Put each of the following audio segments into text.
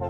Ooh,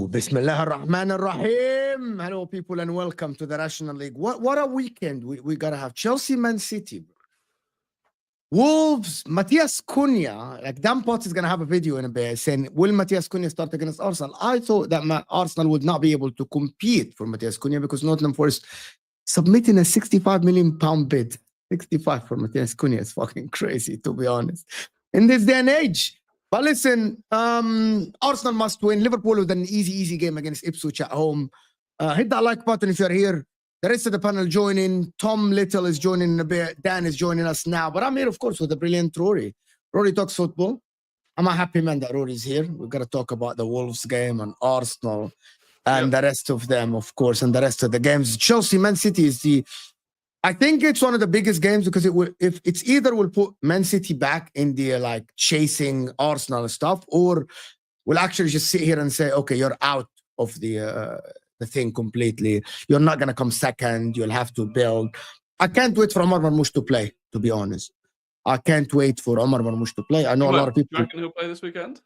Bismillah ar-Rahman ar-Rahim. Hello, people, and welcome to the National League. What a weekend we gotta have. Chelsea, Man City, Wolves, Matthias Cunha. Like, Dan Potts is gonna have a video in a bit saying, will Matthias Cunha start against Arsenal? I thought that Arsenal would not be able to compete for Matthias Cunha because Nottingham Forest submitting a £65 million bid. 65 for Matthias Cunha is fucking crazy, to be honest. In this day and age. But listen, Arsenal must win. Liverpool with an easy game against Ipswich at home. Hit that like button if you're here. The rest of the panel joining. Tom Little is joining in a bit. Dan is joining us now. But I'm here, of course, with the brilliant Rory. Rory talks football. I'm a happy man that Rory's here. We're going to talk about the Wolves game and Arsenal and the rest of them, of course, and the rest of the games. Chelsea, Man City is I think it's one of the biggest games because if it's either will put Man City back in the like chasing Arsenal stuff, or we'll actually just sit here and say, okay, you're out of the thing completely. You're not gonna come second. You'll have to build. I can't wait for Omar Marmoush to play. To be honest, I can't wait for Omar Marmoush to play. I know a lot of people. Do you reckon he'll play this weekend?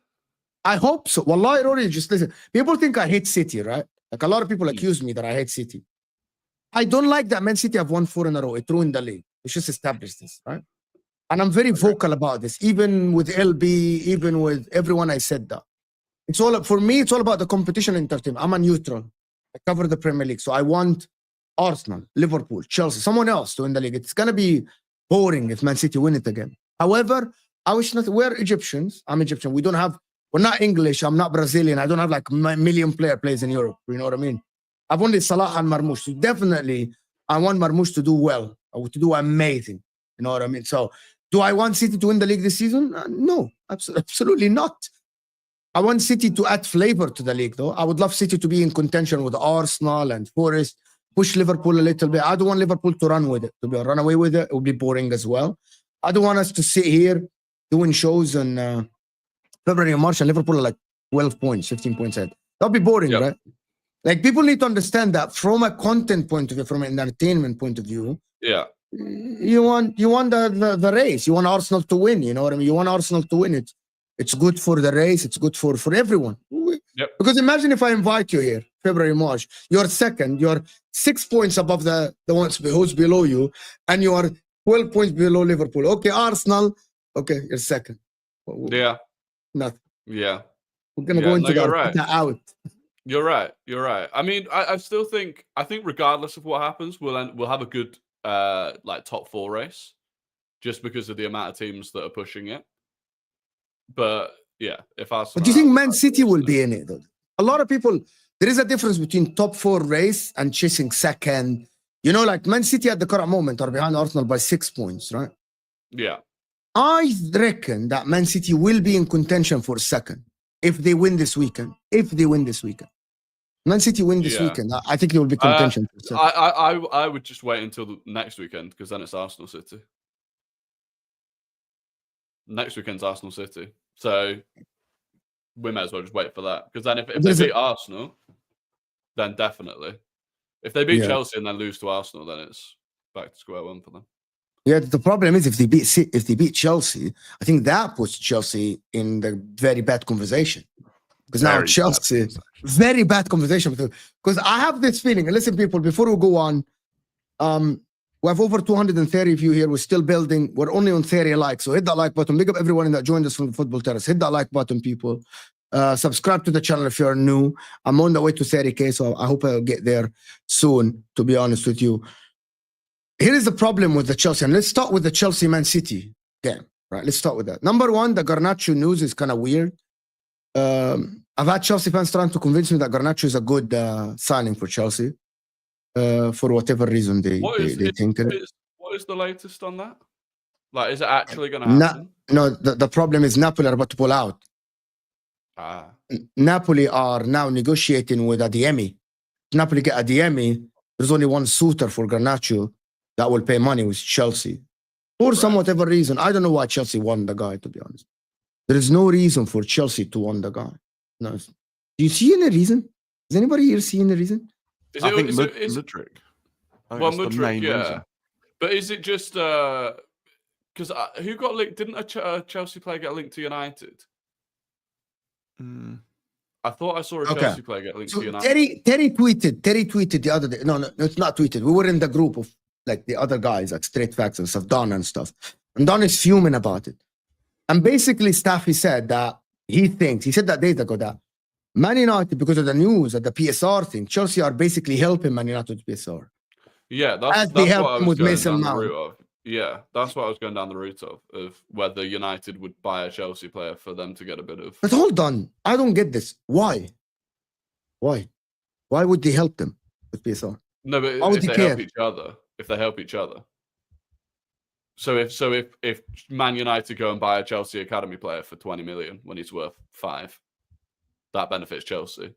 I hope so. Wallahi, Rory, just listen. People think I hate City, right? Like a lot of people accuse me that I hate City. I don't like that Man City have won 4 in a row. It ruined the league. It's just established this, right? And I'm very vocal about this, even with LB, even with everyone. I said that. It's all, for me, it's all about the competition entertainment. I'm a neutral. I cover the Premier League. So I want Arsenal, Liverpool, Chelsea, someone else to win the league. It's going to be boring if Man City win it again. However, I wish not. We're Egyptians. I'm Egyptian. We're not English. I'm not Brazilian. I don't have like a million plays in Europe. You know what I mean? I've only Salah and Marmoush. So definitely, I want Marmoush to do well, or to do amazing. You know what I mean? So, do I want City to win the league this season? No, absolutely not. I want City to add flavor to the league, though. I would love City to be in contention with Arsenal and Forest, push Liverpool a little bit. I don't want Liverpool to run with it, to run away with it. It would be boring as well. I don't want us to sit here doing shows in February and March, and Liverpool are like 12 points, 15 points ahead. That'd be boring, right? Like, people need to understand that from a content point of view, from an entertainment point of view. Yeah. You want the race. You want Arsenal to win. You know what I mean? You want Arsenal to win it. It's good for the race. It's good for everyone. Because imagine if I invite you here, February, March, you're second, you're 6 points above the ones who's below you, and you are 12 points below Liverpool. Okay, Arsenal, okay, you're second. Yeah. Nothing. Yeah. We're going to go into that out. You're right. I mean, I still think, regardless of what happens, we'll have a good like top 4 race, just because of the amount of teams that are pushing it. But yeah, if Arsenal. But do you think Man City will be in it, though? a lot of people, there is a difference between top 4 race and chasing second. You know, like Man City at the current moment are behind Arsenal by 6 points, right? Yeah. I reckon that Man City will be in contention for second if they win this weekend. Man City win this weekend, I think they will be contention for second. I would just wait until the next weekend because then it's Arsenal City. Next weekend's Arsenal City. So we may as well just wait for that. Because then if they beat Arsenal, then definitely. If they beat Chelsea and then lose to Arsenal, then it's back to square one for them. Yeah, the problem is if they beat Chelsea, I think that puts Chelsea in the very bad conversation. Because now Chelsea, very bad conversation. Because I have this feeling, and listen, people, before we go on, we have over 230 of you here. We're still building. We're only on 30 likes. So hit that like button. Big up everyone that joined us from the Football Terrace. Hit that like button, people. Subscribe to the channel if you're new. I'm on the way to 30K, so I hope I'll get there soon, to be honest with you. Here is the problem with the Chelsea. And let's start with the Chelsea-Man City game. Right, let's start with that. Number one, the Garnacho news is kind of weird. I've had Chelsea fans trying to convince me that Garnacho is a good signing for Chelsea. For whatever reason they think. What is the latest on that? Like, is it actually going to happen? No, the problem is Napoli are about to pull out. Napoli are now negotiating with Adeyemi. Napoli get Adeyemi. There's only one suitor for Garnacho that will pay money with Chelsea. For some whatever reason. I don't know why Chelsea won the guy, to be honest. There is no reason for Chelsea to won the guy. No. Do you see any reason? Does anybody here see any reason? I think Mudryk. Well, Mudryk, yeah. Reason. But is it just because who got linked? Didn't a Chelsea player get linked to United? I thought I saw a Chelsea player get linked to United. Terry tweeted the other day. No, it's not tweeted. We were in the group of like the other guys, like Straight Facts and stuff, Don and stuff. And Don is fuming about it. And basically, Staffy said that he said that days ago that Man United, because of the news at the PSR thing, Chelsea are basically helping Man United with PSR. Yeah, that's what I was going down the route of. Yeah, that's what I was going down the route of whether United would buy a Chelsea player for them to get a bit of. But hold on, I don't get this. Why? Why would they help them with PSR? No, but if they help each other, they help each other. So if Man United go and buy a Chelsea academy player for 20 million when he's worth 5, that benefits Chelsea.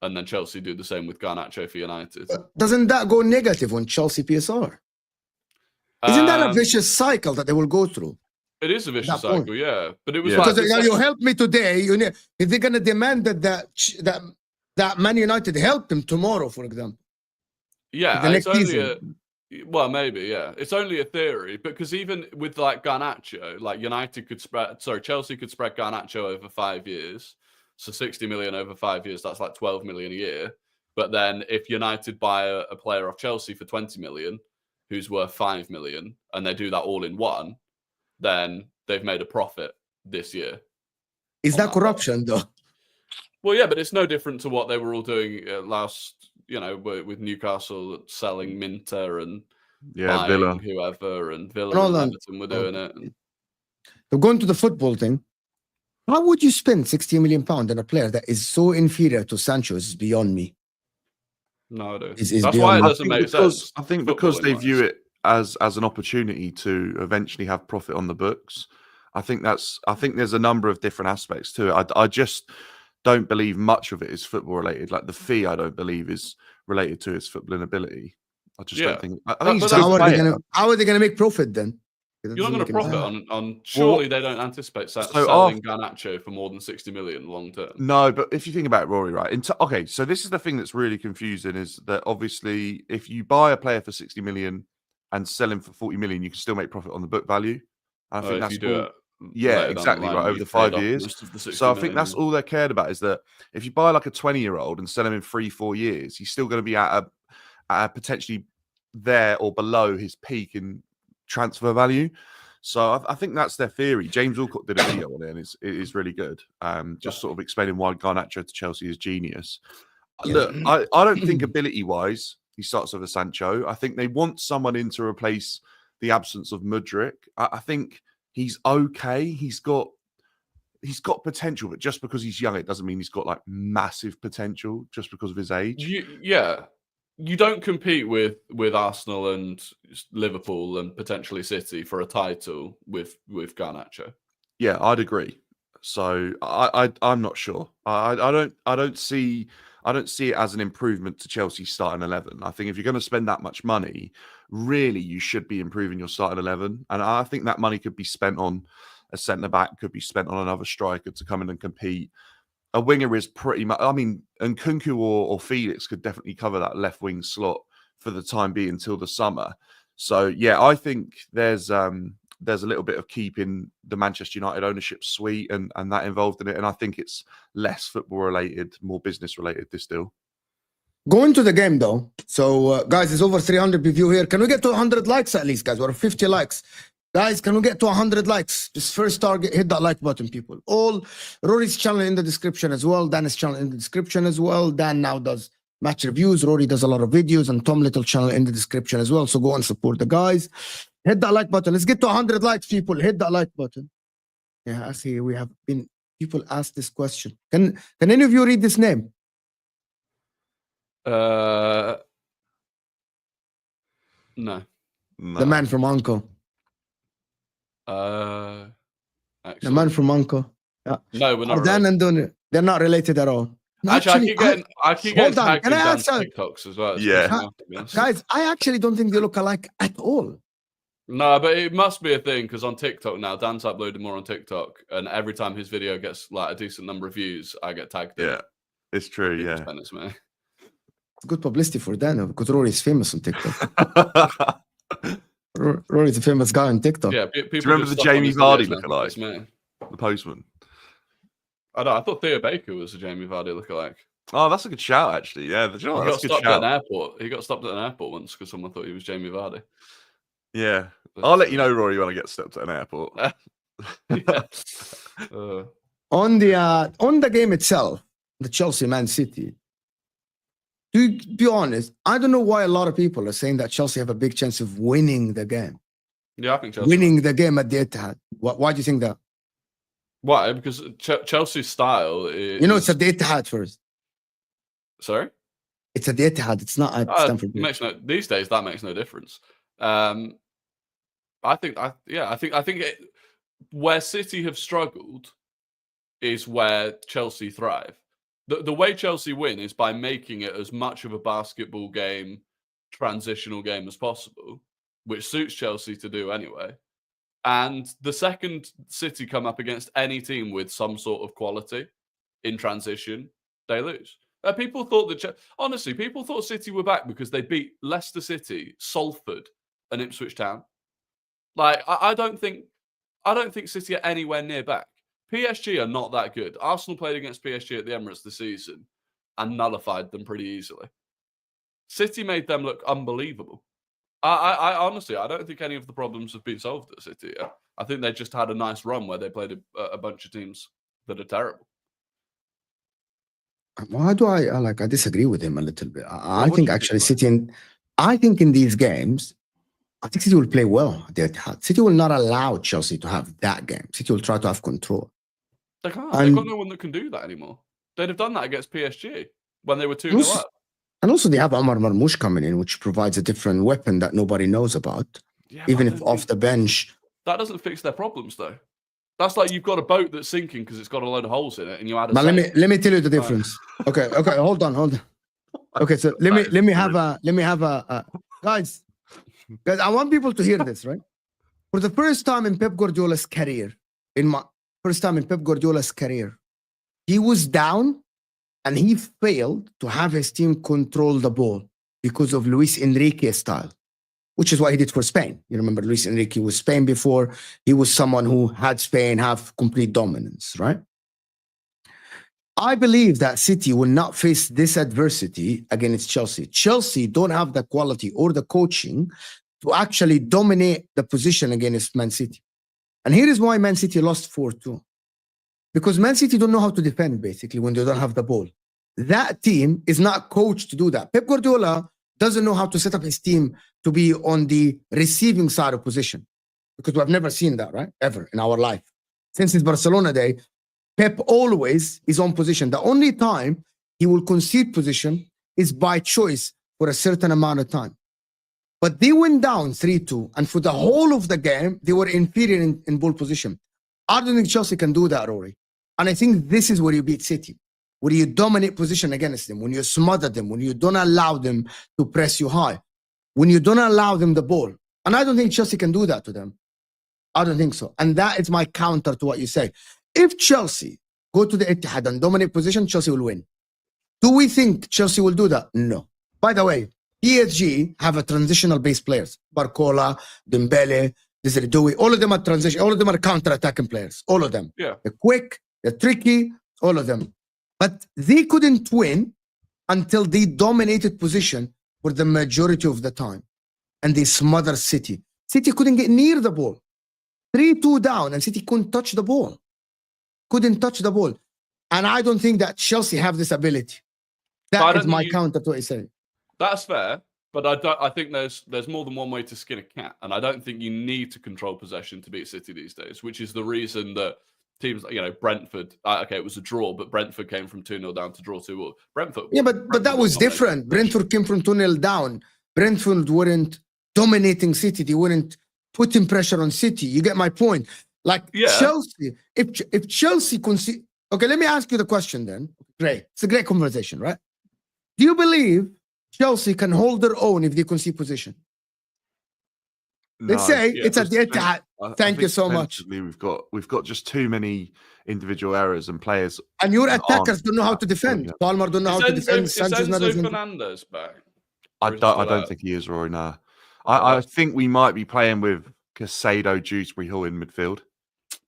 And then Chelsea do the same with Garnacho for United. Doesn't that go negative on Chelsea PSR? Isn't that a vicious cycle that they will go through? It is a vicious cycle, yeah. But it was because you help me today. If they're gonna demand that Man United help them tomorrow, for example. Yeah, it's only well, maybe, yeah. It's only a theory, because even with like Garnacho, like Chelsea could spread Garnacho over 5 years. So 60 million over 5 years, that's like 12 million a year. But then if United buy a player off Chelsea for 20 million, who's worth 5 million, and they do that all in one, then they've made a profit this year. Is that corruption, though? Well, yeah, but it's no different to what they were all doing last, with Newcastle selling Minter and buying Villa, whoever, and Villa and Everton were doing it. And... So going to the football thing, how would you spend 60 million pounds on a player that is so inferior to Sancho? Is beyond me. No, I don't. That's why it doesn't make sense. I think because they view it as an opportunity to eventually have profit on the books. I think there's a number of different aspects to it. I just don't believe much of it is football related. Like the fee, I don't believe is related to his footballing ability. I just don't think. I think how are they going to make profit then? You're not going to profit on. Surely they don't anticipate selling Garnacho for more than 60 million long term. No, but if you think about it, Rory, right? Okay, so this is the thing that's really confusing: is that obviously if you buy a player for 60 million and sell him for 40 million, you can still make profit on the book value. And I think that's all. Yeah, exactly right. Over the 5 years. So I think that's all they're cared about is that if you buy like a 20-year-old and sell him in 3-4 years, he's still going to be at a potentially there or below his peak in transfer value. So I think that's their theory. James Alcott did a video on it, and it is really good. Just sort of explaining why Garnacho to Chelsea is genius. Look, I don't think ability-wise he starts with a Sancho. I think they want someone in to replace the absence of Mudryk. I think he's okay. he's got potential, but just because he's young, it doesn't mean he's got like massive potential just because of his age. You don't compete with Arsenal and Liverpool and potentially City for a title with Garnacho. Yeah, I'd agree. So I'm not sure. I don't see it as an improvement to Chelsea's starting 11. I think if you're going to spend that much money, really you should be improving your starting 11. And I think that money could be spent on a centre back, could be spent on another striker to come in and compete. A winger is pretty much, I mean, and Kunku or Felix could definitely cover that left wing slot for the time being until the summer. So yeah, I think there's a little bit of keeping the Manchester United ownership sweet and that involved in it. And I think it's less football related, more business related, this deal. Going to the game though. So guys, it's over 300 review here. Can we get to 100 likes at least, guys? We're 50 likes. Guys, can we get to 100 likes? Just first target, hit that like button, people. All Rory's channel in the description as well. Dan's channel in the description as well. Dan now does match reviews. Rory does a lot of videos, and Tom Little channel in the description as well. So go and support the guys. Hit that like button. Let's get to 100 likes, people. Hit that like button. Yeah, I see we have been, people ask this question. Can any of you read this name? No. The man from Uncle. Actually, the man from Uncle. Yeah. No, we're not. Dan and Donny, they're not related at all. No, actually, I keep getting tagged in Dan's TikToks as well. Yeah. Guys, I actually don't think they look alike at all. No, but it must be a thing because on TikTok now, Dan's uploaded more on TikTok, and every time his video gets like a decent number of views, I get tagged in. Yeah, it's true. Yeah. Good publicity for Dan because Rory's famous on TikTok. Rory's a famous guy on TikTok. Yeah, do you remember the Jamie Vardy lookalike? The postman. I thought Theo Baker was a Jamie Vardy lookalike. Oh, that's a good shout, actually. Yeah, that's a good shout. He got stopped at an airport once because someone thought he was Jamie Vardy. Yeah, I'll let you know, Rory, when I get stopped at an airport. On the game itself, the Chelsea Man City. To be honest, I don't know why a lot of people are saying that Chelsea have a big chance of winning the game. Yeah, I think Chelsea winning the game at the Etihad. Why do you think that? Why? Because Chelsea's style is... it's at the Etihad first. Sorry? It's at the Etihad. It's not at Stamford Bridge. These days, that makes no difference. I think where City have struggled is where Chelsea thrive. The way Chelsea win is by making it as much of a basketball game, transitional game as possible, which suits Chelsea to do anyway. And the second City come up against any team with some sort of quality in transition, they lose. People thought honestly, people thought City were back because they beat Leicester City, Salford, and Ipswich Town. Like I don't think City are anywhere near back. PSG are not that good. Arsenal played against PSG at the Emirates this season and nullified them pretty easily. City made them look unbelievable. I honestly, I don't think any of the problems have been solved at City yet. I think they just had a nice run where they played a bunch of teams that are terrible. Why do I disagree with him a little bit? I think actually City, I think in these games, I think City will play well. City will not allow Chelsea to have that game. City will try to have control. They can't. They've got no one that can do that anymore. They'd have done that against PSG when they were 2-0 up. And also they have Omar Marmoush coming in, which provides a different weapon that nobody knows about. Yeah, even if off the bench. That doesn't fix their problems, though. That's like you've got a boat that's sinking because it's got a load of holes in it, and you add a. But let me tell you the difference. Okay, hold on. Okay, so let me have a guys. Guys, I want people to hear this, right? For the first time in Pep Guardiola's career, he was down and he failed to have his team control the ball because of Luis Enrique's style, which is what he did for Spain. You remember Luis Enrique was Spain before. He was someone who had Spain have complete dominance, right? I believe that City will not face this adversity against Chelsea. Chelsea don't have the quality or the coaching to actually dominate the position against Man City. And here is why Man City lost 4-2. Because Man City don't know how to defend, basically, when they don't have the ball. That team is not coached to do that. Pep Guardiola doesn't know how to set up his team to be on the receiving side of position. Because we've never seen that, right? Ever in our life. Since his Barcelona day, Pep always is on position. The only time he will concede position is by choice for a certain amount of time. But they went down 3-2, and for the whole of the game, they were inferior in ball position. I don't think Chelsea can do that, Rory. And I think this is where you beat City, where you dominate position against them, when you smother them, when you don't allow them to press you high, when you don't allow them the ball. And I don't think Chelsea can do that to them. I don't think so. And that is my counter to what you say. If Chelsea go to the Etihad and dominate position, Chelsea will win. Do we think Chelsea will do that? No. By the way, PSG have a transitional base players. Barcola, Dembele, Desiree Doué, all of them are transition. All of them are counter-attacking players. All of them. Yeah. They're quick, they're tricky, all of them. But they couldn't win until they dominated position for the majority of the time. And they smothered City. City couldn't get near the ball. 3-2 down, and City couldn't touch the ball. Couldn't touch the ball. And I don't think that Chelsea have this ability. That is my counter to what you're saying. That's fair, but I think there's more than one way to skin a cat, and I don't think you need to control possession to beat City these days, which is the reason that teams, Brentford, okay, it was a draw, but Brentford came from 2-0 down to draw 2-2. Brentford. Yeah, but that was different. Brentford came from 2-0 down. Brentford weren't dominating City. They weren't putting pressure on City. You get my point? Chelsea, if Chelsea concede... Okay, let me ask you the question then. Great. It's a great conversation, right? Do you believe Chelsea can hold their own if they concede position? Let's say it's at the Etihad. Thank you so much. We've got just too many individual errors and players. And your attackers don't know how to defend. Palmer don't know how to defend. Is Enzo Fernandez back? I don't think he is, Rory. No. I think we might be playing with Casado, Dewsbury Hall in midfield.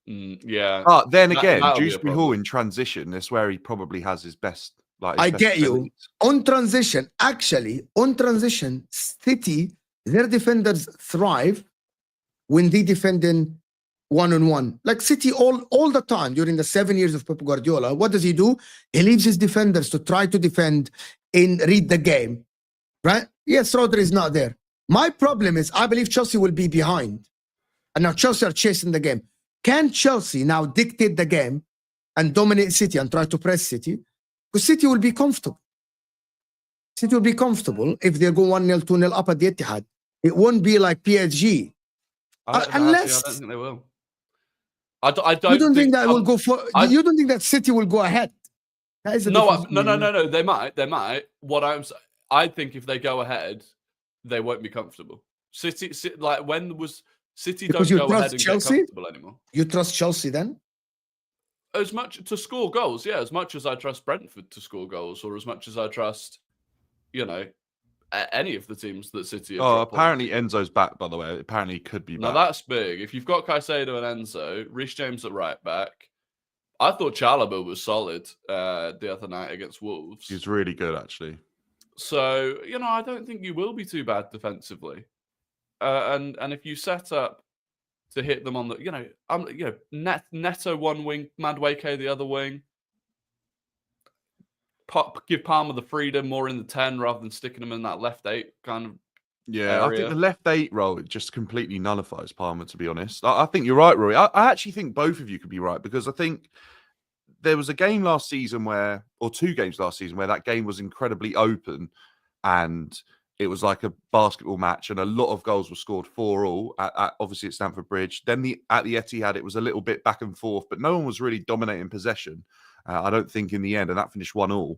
Yeah. But then again, Dewsbury Hall in transition, that's where he probably has his best. I get you. On transition, City, their defenders thrive when they defend in one-on-one. Like City all the time during the 7 years of Pep Guardiola, what does he do? He leaves his defenders to try to defend and read the game, right? Yes, Rodri is not there. My problem is I believe Chelsea will be behind. And now Chelsea are chasing the game. Can Chelsea now dictate the game and dominate City and try to press City? Because City will be comfortable. City will be comfortable if they go 1-0, 2-0 up at the Etihad. It won't be like PSG. Unless... I don't think they will. I don't you don't think that will go for... you don't think that City will go ahead? That is no. They might. I think if they go ahead, they won't be comfortable. City like when was... City because don't go ahead and Chelsea? get comfortable anymore. You trust Chelsea then? As much to score goals, yeah. As much as I trust Brentford to score goals, or as much as I trust, any of the teams that City. Apparently Enzo's back. By the way, apparently he could be back. Now that's big. If you've got Caicedo and Enzo, Reece James at right back. I thought Chalobah was solid the other night against Wolves. He's really good, actually. So I don't think you will be too bad defensively. And if you set up to hit them on the, Neto one wing, Madueke the other wing, give Palmer the freedom more in the 10 rather than sticking him in that left 8 kind of area. I think the left 8 role, it just completely nullifies Palmer, to be honest. I think you're right, Rory. I actually think both of you could be right, because I think there was a game last season or 2 games last season where that game was incredibly open and it was like a basketball match and a lot of goals were scored 4-4 obviously at Stamford Bridge. Then at the Etihad, it was a little bit back and forth, but no one was really dominating possession. I don't think in the end, and that finished 1-1.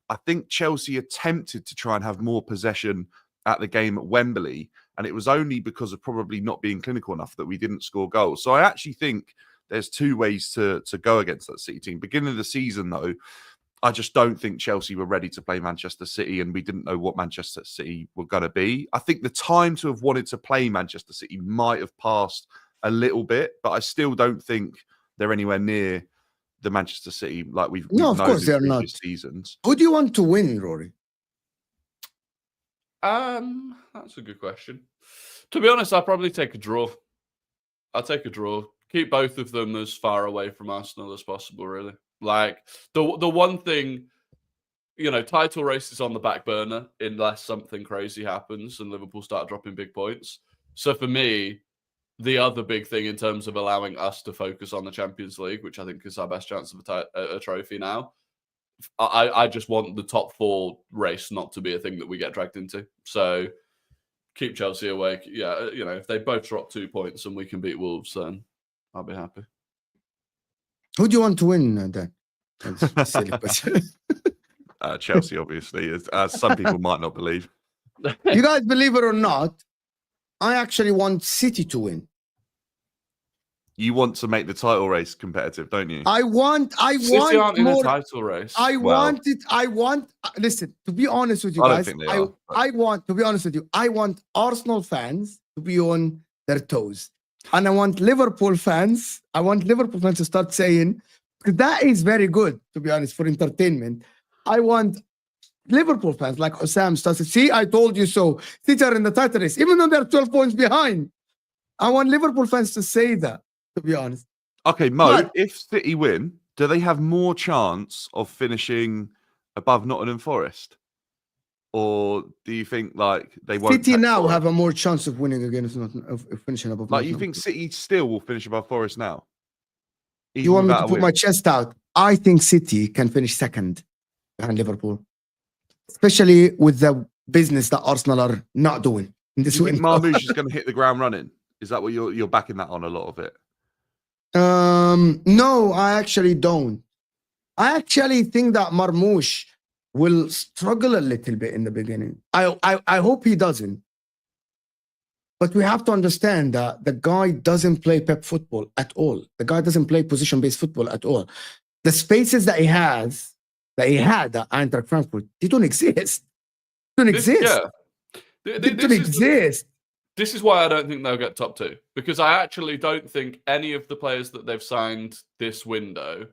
I think Chelsea attempted to try and have more possession at the game at Wembley, and it was only because of probably not being clinical enough that we didn't score goals. So I actually think there's 2 ways to go against that City team. Beginning of the season, though, I just don't think Chelsea were ready to play Manchester City, and we didn't know what Manchester City were going to be. I think the time to have wanted to play Manchester City might have passed a little bit, but I still don't think they're anywhere near the Manchester City like we've no, of course they're not. Seasons. Who do you want to win, Rory? That's a good question. To be honest, I'll probably take a draw. I'll take a draw. Keep both of them as far away from Arsenal as possible, really. Like, the one thing, title race is on the back burner unless something crazy happens and Liverpool start dropping big points. So for me, the other big thing in terms of allowing us to focus on the Champions League, which I think is our best chance of a trophy now. I just want the top 4 race not to be a thing that we get dragged into. So keep Chelsea awake. Yeah, if they both drop 2 points and we can beat Wolves, then I'll be happy. Who do you want to win then? That's silly question. Chelsea, obviously, as some people might not believe. You guys believe it or not, I actually want City to win. You want to make the title race competitive, don't you? I want City aren't more, in a title race. Listen, to be honest with you guys, I want Arsenal fans to be on their toes. And I want Liverpool fans to start saying, because that is very good, to be honest, for entertainment. I want Liverpool fans like Osam starts to see, I told you so. City are in the title race, even though they're 12 points behind. I want Liverpool fans to say that, to be honest. Okay, Mo, if City win, do they have more chance of finishing above Nottingham Forest? Or do you think like they won't? City now have a more chance of winning against of finishing above. Like, you think City still will finish above Forest now? You want me to put my chest out? I think City can finish second behind Liverpool, especially with the business that Arsenal are not doing in this window. Marmoush is going to hit the ground running. Is that what you're backing that on a lot of it? No, I actually don't. I actually think that Marmoush will struggle a little bit in the beginning. I hope he doesn't. But we have to understand that the guy doesn't play Pep football at all. The guy doesn't play position-based football at all. The spaces that he had at Eintracht Frankfurt, they don't exist. They don't exist. Yeah. They don't exist. This is why I don't think they'll get top 2. Because I actually don't think any of the players that they've signed this window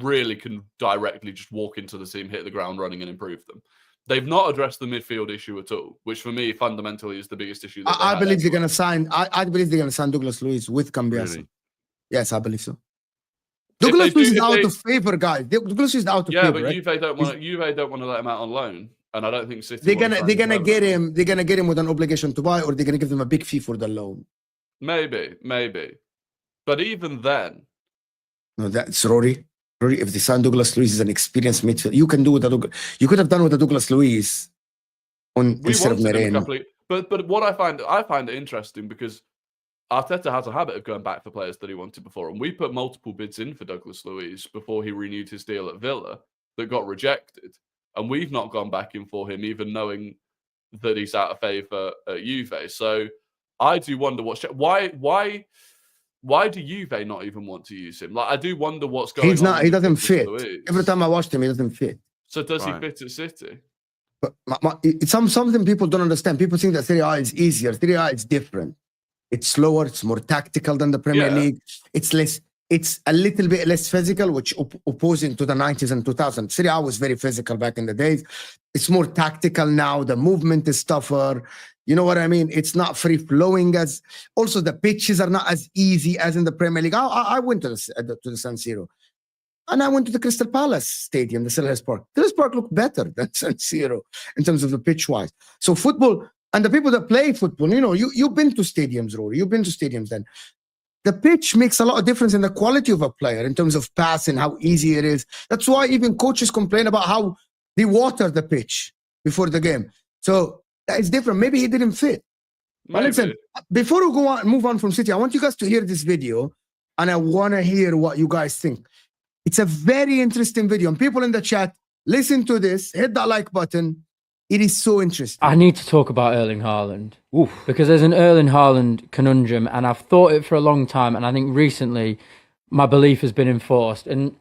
really can directly just walk into the team, hit the ground running and improve them. They've not addressed the midfield issue at all, which for me fundamentally is the biggest issue. I believe they're going to sign. I believe they're going to sign Douglas Luiz with Cambiasso. Really? Yes, I believe so. Douglas Luiz is out of favor, guys. Douglas Luiz is out of favor. Yeah, but right? Juve don't want to let him out on loan, and I don't think City. They're gonna get him. They're gonna get him with an obligation to buy, or they're gonna give them a big fee for the loan. Maybe. But even then, no, that's Rory. If they sign Douglas Luiz is an experienced midfielder, you can do with you could have done with the Douglas Luiz instead of Moreno. But what I find it interesting because Arteta has a habit of going back for players that he wanted before, and we put multiple bids in for Douglas Luiz before he renewed his deal at Villa that got rejected, and we've not gone back in for him, even knowing that he's out of favour at Juve. So I do wonder why do Juve not even want to use him? Like, I do wonder what's going on. He doesn't fit. Every time I watched him, he doesn't fit. So does he fit at City? But it's something people don't understand. People think that Serie A is easier. Serie A is different. It's slower. It's more tactical than the Premier League. It's a little bit less physical, which opposing to the 90s and 2000s. Serie A was very physical back in the days. It's more tactical now. The movement is tougher. You know what I mean? It's not free-flowing as... Also, the pitches are not as easy as in the Premier League. I went to the San Siro. And I went to the Crystal Palace Stadium, the Selhurst Park. Selhurst Park looked better than San Siro in terms of the pitch-wise. So football... And the people that play football, you've been to stadiums, Rory. You've been to stadiums then. The pitch makes a lot of difference in the quality of a player in terms of passing, how easy it is. That's why even coaches complain about how they water the pitch before the game. So that is different. Maybe he didn't fit. But listen, before we move on from City, I want you guys to hear this video, and I want to hear what you guys think. It's a very interesting video. And people in the chat, listen to this. Hit that like button. It is so interesting. I need to talk about Erling Haaland. Oof. Because there's an Erling Haaland conundrum, and I've thought it for a long time, and I think recently my belief has been enforced. And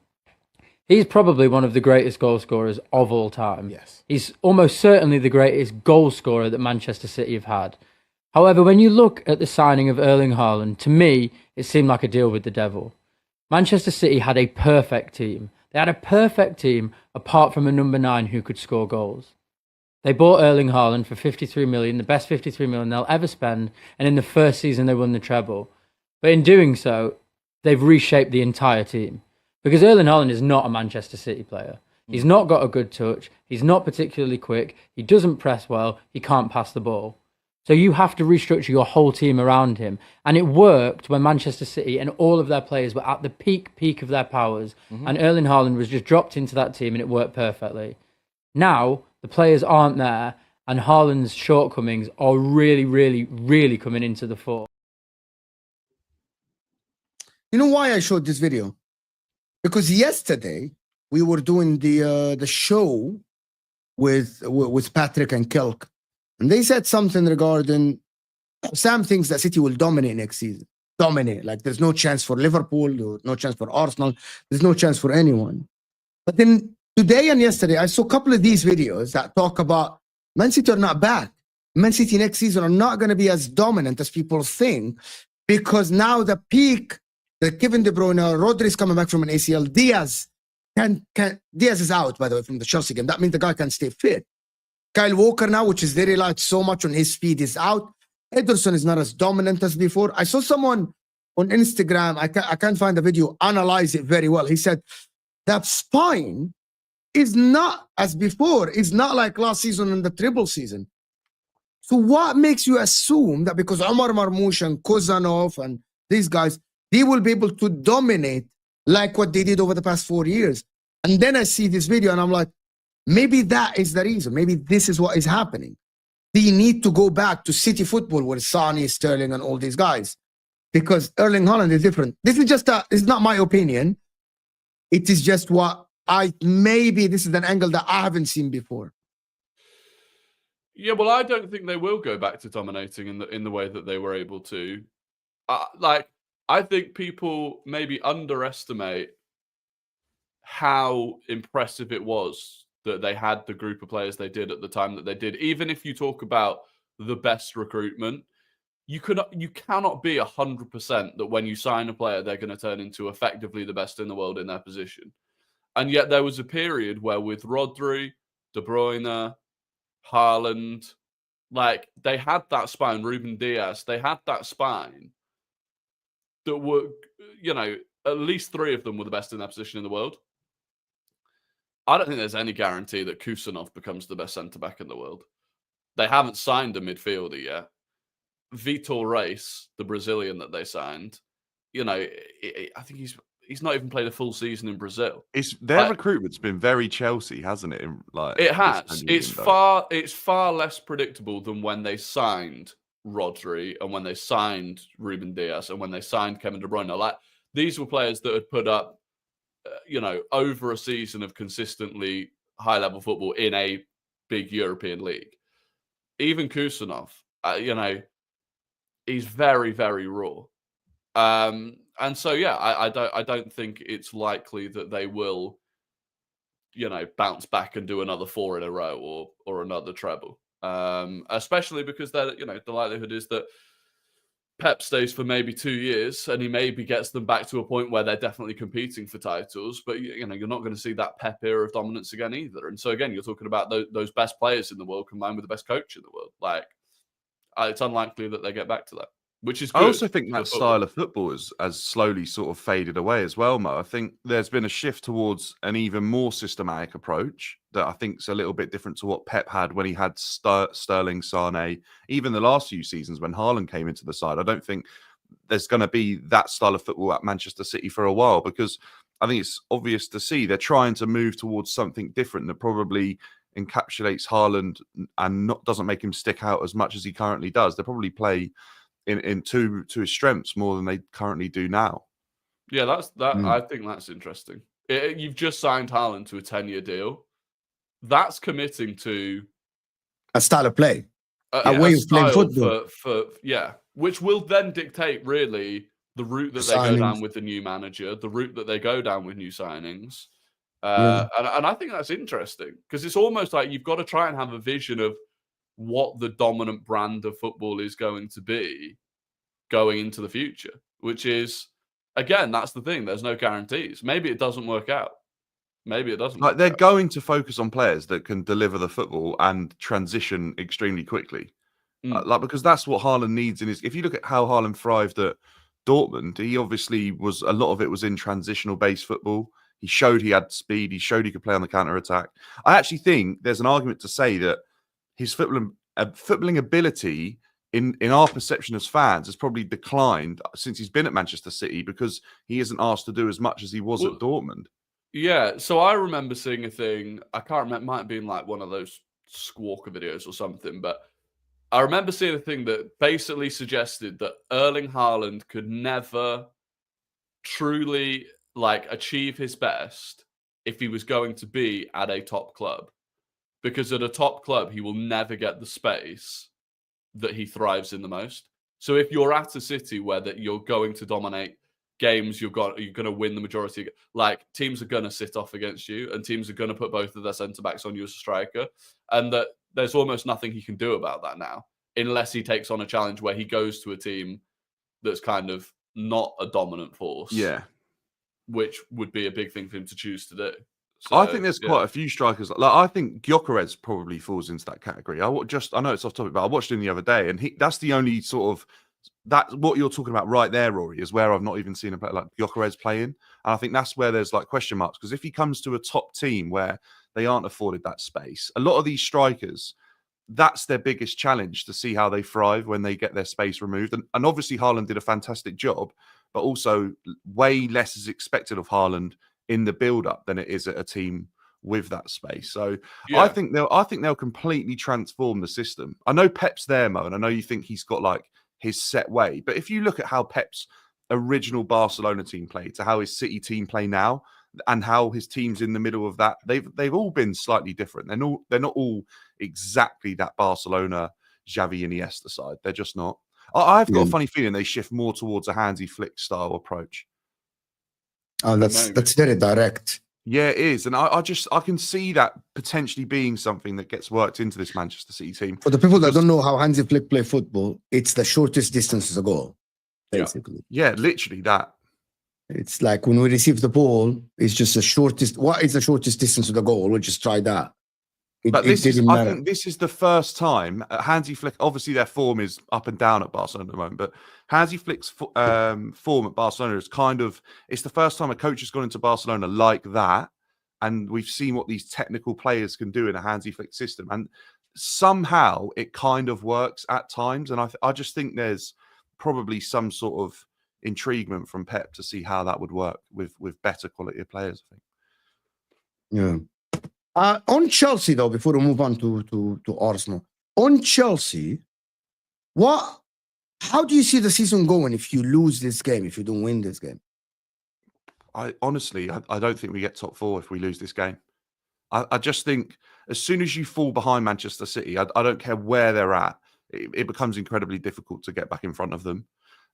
he's probably one of the greatest goal scorers of all time. Yes. He's almost certainly the greatest goal scorer that Manchester City have had. However, when you look at the signing of Erling Haaland, to me, it seemed like a deal with the devil. Manchester City had a perfect team. They had a perfect team apart from a number 9 who could score goals. They bought Erling Haaland for 53 million, the best 53 million they'll ever spend, and in the first season they won the treble. But in doing so, they've reshaped the entire team. Because Erling Haaland is not a Manchester City player. He's not got a good touch, he's not particularly quick, he doesn't press well, he can't pass the ball. So you have to restructure your whole team around him. And it worked when Manchester City and all of their players were at the peak of their powers. And Erling Haaland was just dropped into that team and it worked perfectly. Now, the players aren't there and Haaland's shortcomings are really, really, really coming into the fore. You know why I showed this video? Because yesterday we were doing the show with Patrick and Kelk, and they said something regarding Sam thinks that City will dominate next season. Dominate, like there's no chance for Liverpool, no chance for Arsenal, there's no chance for anyone. But then today and yesterday, I saw a couple of these videos that talk about Man City are not back. Man City next season are not going to be as dominant as people think, because now the peak, that Kevin De Bruyne, Rodri's coming back from an ACL, Diaz is out, by the way, from the Chelsea game. That means the guy can stay fit. Kyle Walker now, which is they relied so much on his speed, is out. Ederson is not as dominant as before. I saw someone on Instagram, I can't find the video, analyze it very well. He said that spine is not as before. It's not like last season in the triple season. So what makes you assume that because Omar Marmoush and Kozanov and these guys, they will be able to dominate like what they did over the past 4 years? And then I see this video and I'm like, maybe that is the reason. Maybe this is what is happening. They need to go back to City football with Sane, Sterling, and all these guys, because Erling Haaland is different. This is just it's not my opinion. It is just what maybe this is an angle that I haven't seen before. Yeah, well, I don't think they will go back to dominating in the way that they were able to. I think people maybe underestimate how impressive it was that they had the group of players they did at the time that they did. Even if you talk about the best recruitment, you cannot be 100% that when you sign a player, they're going to turn into effectively the best in the world in their position. And yet there was a period where with Rodri, De Bruyne, Haaland, like they had that spine, Ruben Diaz, they had that spine that were, at least 3 of them were the best in their position in the world. I don't think there's any guarantee that Kusanov becomes the best centre-back in the world. They haven't signed a midfielder yet. Vitor Reis, the Brazilian that they signed, I think he's not even played a full season in Brazil. Their recruitment's been very Chelsea, hasn't it? It has. It's far less predictable than when they signed Rodri and when they signed Ruben Diaz and when they signed Kevin De Bruyne. Like, these were players that had put up over a season of consistently high-level football in a big European league. Even Kusanov, he's very, very raw. And so, yeah, I don't think it's likely that they will, bounce back and do another 4 in a row or another treble. Especially because the likelihood is that Pep stays for maybe 2 years and he maybe gets them back to a point where they're definitely competing for titles. But, you're not going to see that Pep era of dominance again either. And so, again, you're talking about those best players in the world combined with the best coach in the world. Like, it's unlikely that they get back to that, which is good. I also think that style of football has slowly sort of faded away as well, Mo. I think there's been a shift towards an even more systematic approach that I think is a little bit different to what Pep had when he had Sterling, Sane, even the last few seasons when Haaland came into the side. I don't think there's going to be that style of football at Manchester City for a while, because I think it's obvious to see they're trying to move towards something different that probably encapsulates Haaland and doesn't make him stick out as much as he currently does. They probably play to his strengths more than they currently do now. Yeah, I think that's interesting. You've just signed Haaland to a 10-year deal. That's committing to a style of play, a way of playing football. Which will then dictate really the route that they go down with the new manager, the route that they go down with new signings. And I think that's interesting, because it's almost like you've got to try and have a vision of what the dominant brand of football is going to be going into the future, which is, again, that's the thing. There's no guarantees. Maybe it doesn't work out. Maybe it doesn't. They're going to focus on players that can deliver the football and transition extremely quickly. Because that's what Haaland needs in his. If you look at how Haaland thrived at Dortmund, he obviously was, a lot of it was in transitional based football. He showed he had speed. He showed he could play on the counter attack. I actually think there's an argument to say that his footballing ability in our perception as fans, has probably declined since he's been at Manchester City because he isn't asked to do as much as he was at Dortmund. Yeah, so I remember seeing a thing. I can't remember. It might have been like one of those Squawker videos or something, but I remember seeing a thing that basically suggested that Erling Haaland could never truly like achieve his best if he was going to be at a top club, because at a top club he will never get the space that he thrives in the most. So if you're at a City where that you're going to dominate games, you're going to win the majority, like teams are going to sit off against you, and teams are going to put both of their centre backs on you as a striker, and that there's almost nothing he can do about that now, unless he takes on a challenge where he goes to a team that's kind of not a dominant force. Yeah. Which would be a big thing for him to choose to do. So, I think there's quite a few strikers. Like I think Gyökeres probably falls into that category. I know it's off topic, but I watched him the other day, and that's the only sort of what you're talking about right there, Rory, is where I've not even seen a player like Gyökeres playing. And I think that's where there's like question marks, because if he comes to a top team where they aren't afforded that space, a lot of these strikers, that's their biggest challenge, to see how they thrive when they get their space removed. And obviously Haaland did a fantastic job, but also way less is expected of Haaland in the build-up than it is at a team with that space. So yeah. I think they'll completely transform the system. I know Pep's there, Mo, and I know you think he's got like his set way, but if you look at how Pep's original Barcelona team played to how his City team play now, and how his teams in the middle of that, they've all been slightly different. They're not all exactly that Barcelona Xavi Iniesta side. They're just not. I've got a funny feeling they shift more towards a Hansi Flick style approach. Oh, that's very direct. Yeah, it is. And I can see that potentially being something that gets worked into this Manchester City team. For the people that don't know how Hansi Flick play football, it's the shortest distance to the goal, basically. Yeah, literally that. It's like when we receive the ball, it's just the shortest. What is the shortest distance to the goal? We'll just try that. I think this is the first time Hansi Flick, obviously their form is up and down at Barcelona at the moment, but Hansi Flick's form at Barcelona is it's the first time a coach has gone into Barcelona like that. And we've seen what these technical players can do in a Hansi Flick system. And somehow it kind of works at times. And I just think there's probably some sort of intriguement from Pep to see how that would work with better quality of players, I think. Yeah. On Chelsea, though, before we move on to Arsenal, on Chelsea, how do you see the season going if you lose this game, if you don't win this game? I honestly don't think we get top four if we lose this game. I just think as soon as you fall behind Manchester City, I don't care where they're at, it becomes incredibly difficult to get back in front of them.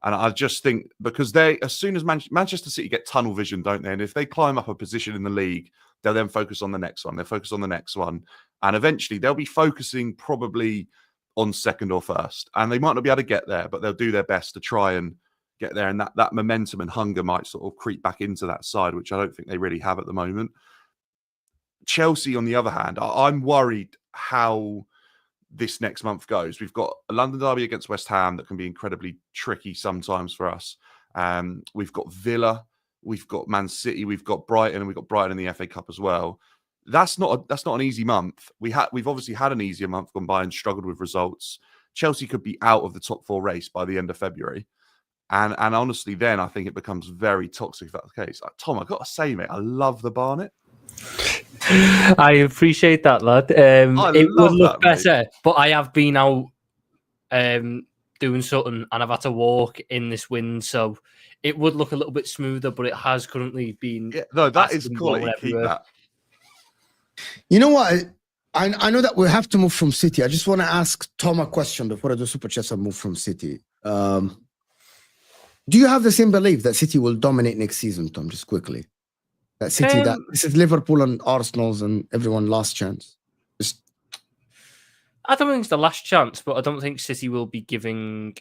And I just think because as soon as Manchester City get tunnel vision, don't they? And if they climb up a position in the league, they'll then focus on the next one. They'll focus on the next one. And eventually they'll be focusing probably on second or first. And they might not be able to get there, but they'll do their best to try and get there. And that momentum and hunger might sort of creep back into that side, which I don't think they really have at the moment. Chelsea, on the other hand, I'm worried how this next month goes. We've got a London derby against West Ham that can be incredibly tricky sometimes for us. We've got Villa, we've got Man City, we've got Brighton, and we've got Brighton in the FA Cup as well. That's not an easy month. We've obviously had an easier month gone by and struggled with results. Chelsea could be out of the top four race by the end of February. And honestly, then I think it becomes very toxic if that's the case. Tom, I've got to say, mate, I love the Barnet. I appreciate that, lad. It would look better, but I have been out doing something and I've had to walk in this wind, so it would look a little bit smoother, but it has currently been... Yeah, no, that is quality. Keep that. You know what? I know that we have to move from City. I just want to ask Tom a question before I do Super Chats and move from City. Do you have the same belief that City will dominate next season, Tom, just quickly? That City, this is Liverpool and Arsenal's and everyone last chance. I don't think it's the last chance, but I don't think City will be giving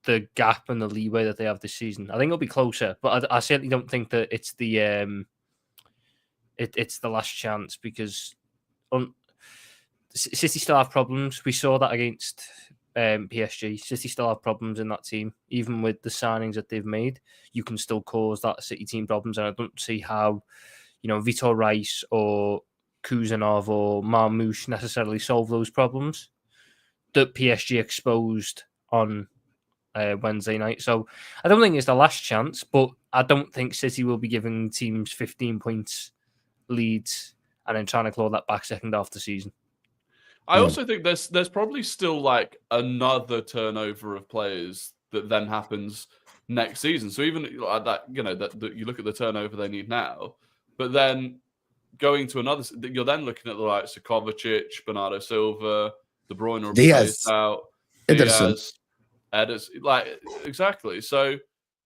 the gap and the leeway that they have this season. I think it'll be closer, but I certainly don't think that it's the it's the last chance, because City still have problems. We saw that against PSG. City still have problems in that team. Even with the signings that they've made, you can still cause that City team problems. And I don't see how, Vitor Rice or Kuzanov or Marmoush necessarily solve those problems. that PSG exposed on Wednesday night. So I don't think it's the last chance, but I don't think City will be giving teams 15 points leads and then trying to claw that back second half of the season. I also think there's probably still like another turnover of players that then happens next season. So even like that, that you look at the turnover they need now, but then going to another, you're then looking at the likes of Kovacic, Bernardo Silva, De Bruyne will be phased out, Ederson, like exactly. So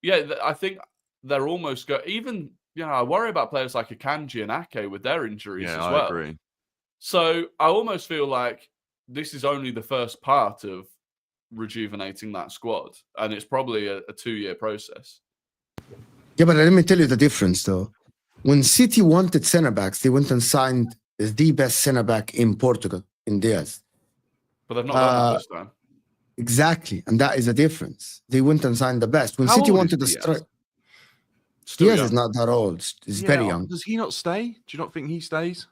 yeah, I think they're almost even. I worry about players like Akanji and Ake with their injuries as well. I agree. So I almost feel like this is only the first part of rejuvenating that squad, and it's probably a 2-year process. Yeah, but let me tell you the difference, though. When City wanted centre backs, they went and signed the best centre back in Portugal, in Diaz. But they've not done that this time. Exactly, and that is a difference. They went and signed the best. When City wanted to strike, Diaz is not that old. He's very young. Does he not stay? Do you not think he stays?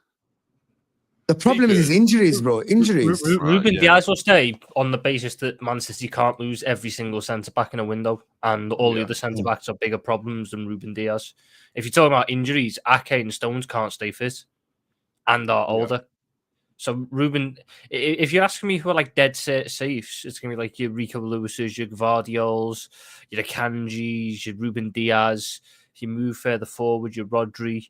The problem is his injuries, bro. Injuries. Ruben Diaz will stay on the basis that Man City can't lose every single centre-back in a window, and all the other centre-backs are bigger problems than Ruben Diaz. If you're talking about injuries, Ake and Stones can't stay fit and are older. So Ruben, if you're asking me who are like dead safes, it's going to be like your Rico Lewis's, your Gvardiols, your Akanjis, your Ruben Diaz. If you move further forward, your Rodri.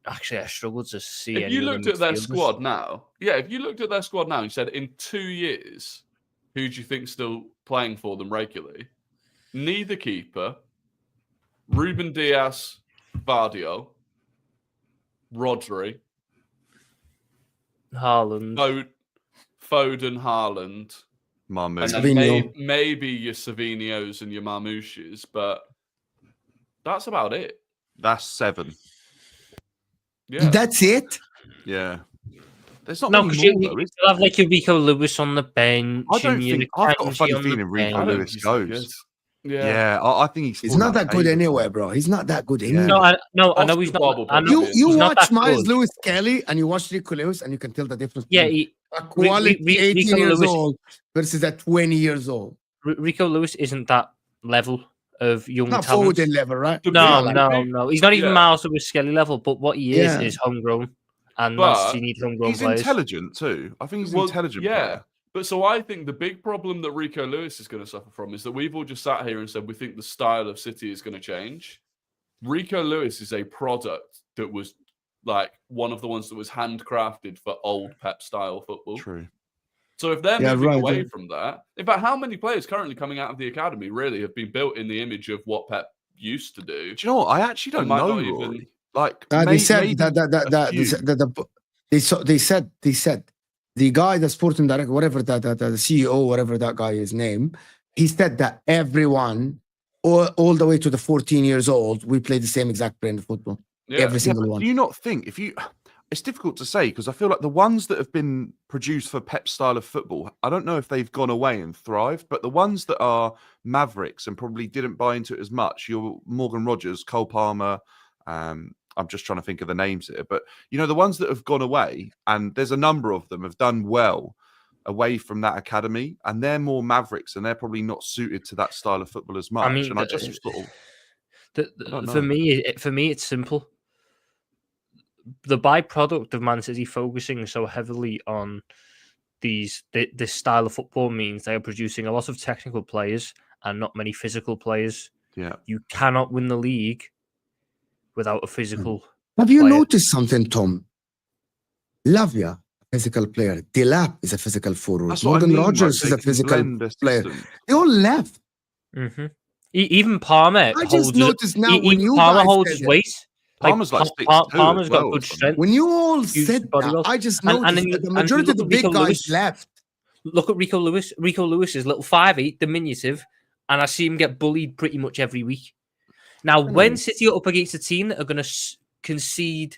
Actually, I struggled to see. If you looked at their squad now, you said in 2 years, who do you think still playing for them regularly? Neither keeper, Ruben Diaz, Vardio, Rodri, Haaland, Foden, Haaland, Marmoush. And then maybe your Savinhos and your Marmoushes, but that's about it. That's 7. Yeah, that's it. Yeah, there's not no, many because more, you still have like your Rico Lewis on the bench. I don't think I've got a funny feeling Rico Lewis goes. Yeah, I think he's not that good anywhere, bro. He's not that good anywhere. No, I know he's not. You watch Miles Lewis Kelly and you watch Rico Lewis and you can tell the difference. Yeah, a quality 18 years old versus a 20 years old. Rico Lewis isn't that level of young not talent. Foden level, right? No. He's not even Miles Lewis Kelly level, but what he is homegrown. And Man City need homegrown players. He's intelligent too. I think he's intelligent. Yeah. But so I think the big problem that Rico Lewis is going to suffer from is that we've all just sat here and said we think the style of City is going to change. Rico Lewis is a product that was like one of the ones that was handcrafted for old Pep style football. True. So if they're moving away from that, in fact, how many players currently coming out of the academy really have been built in the image of what Pep used to do? Do you know what? I actually don't know. Like they said they said the guy, the sporting director, whatever the CEO, whatever that guy is named, he said that everyone, all the way to the 14 years old, we play the same exact brand of football. Yeah. Every single one. Do you not think it's difficult to say because I feel like the ones that have been produced for Pep's style of football, I don't know if they've gone away and thrived, but the ones that are mavericks and probably didn't buy into it as much, your Morgan Rogers, Cole Palmer, I'm just trying to think of the names here, but the ones that have gone away, and there's a number of them have done well away from that academy, and they're more mavericks, and they're probably not suited to that style of football as much. And I just sort of, for me, it's simple. The byproduct of Man City focusing so heavily on this style of football means they are producing a lot of technical players and not many physical players. Yeah, you cannot win the league without a physical. Have you noticed something, Tom? Lavia, physical player. Delap is a physical forward. Morgan Rogers is a physical player. They all left. Mm-hmm. Even Palmer. I just noticed now when you Palmer guys holds his weight. Palmer's Palmer's got good strength. When you all said that, I just noticed that the majority of the big guys left. Look at Rico Lewis. Rico Lewis is little 5'8", diminutive, and I see him get bullied pretty much every week. Now, when City are up against a team that are going to concede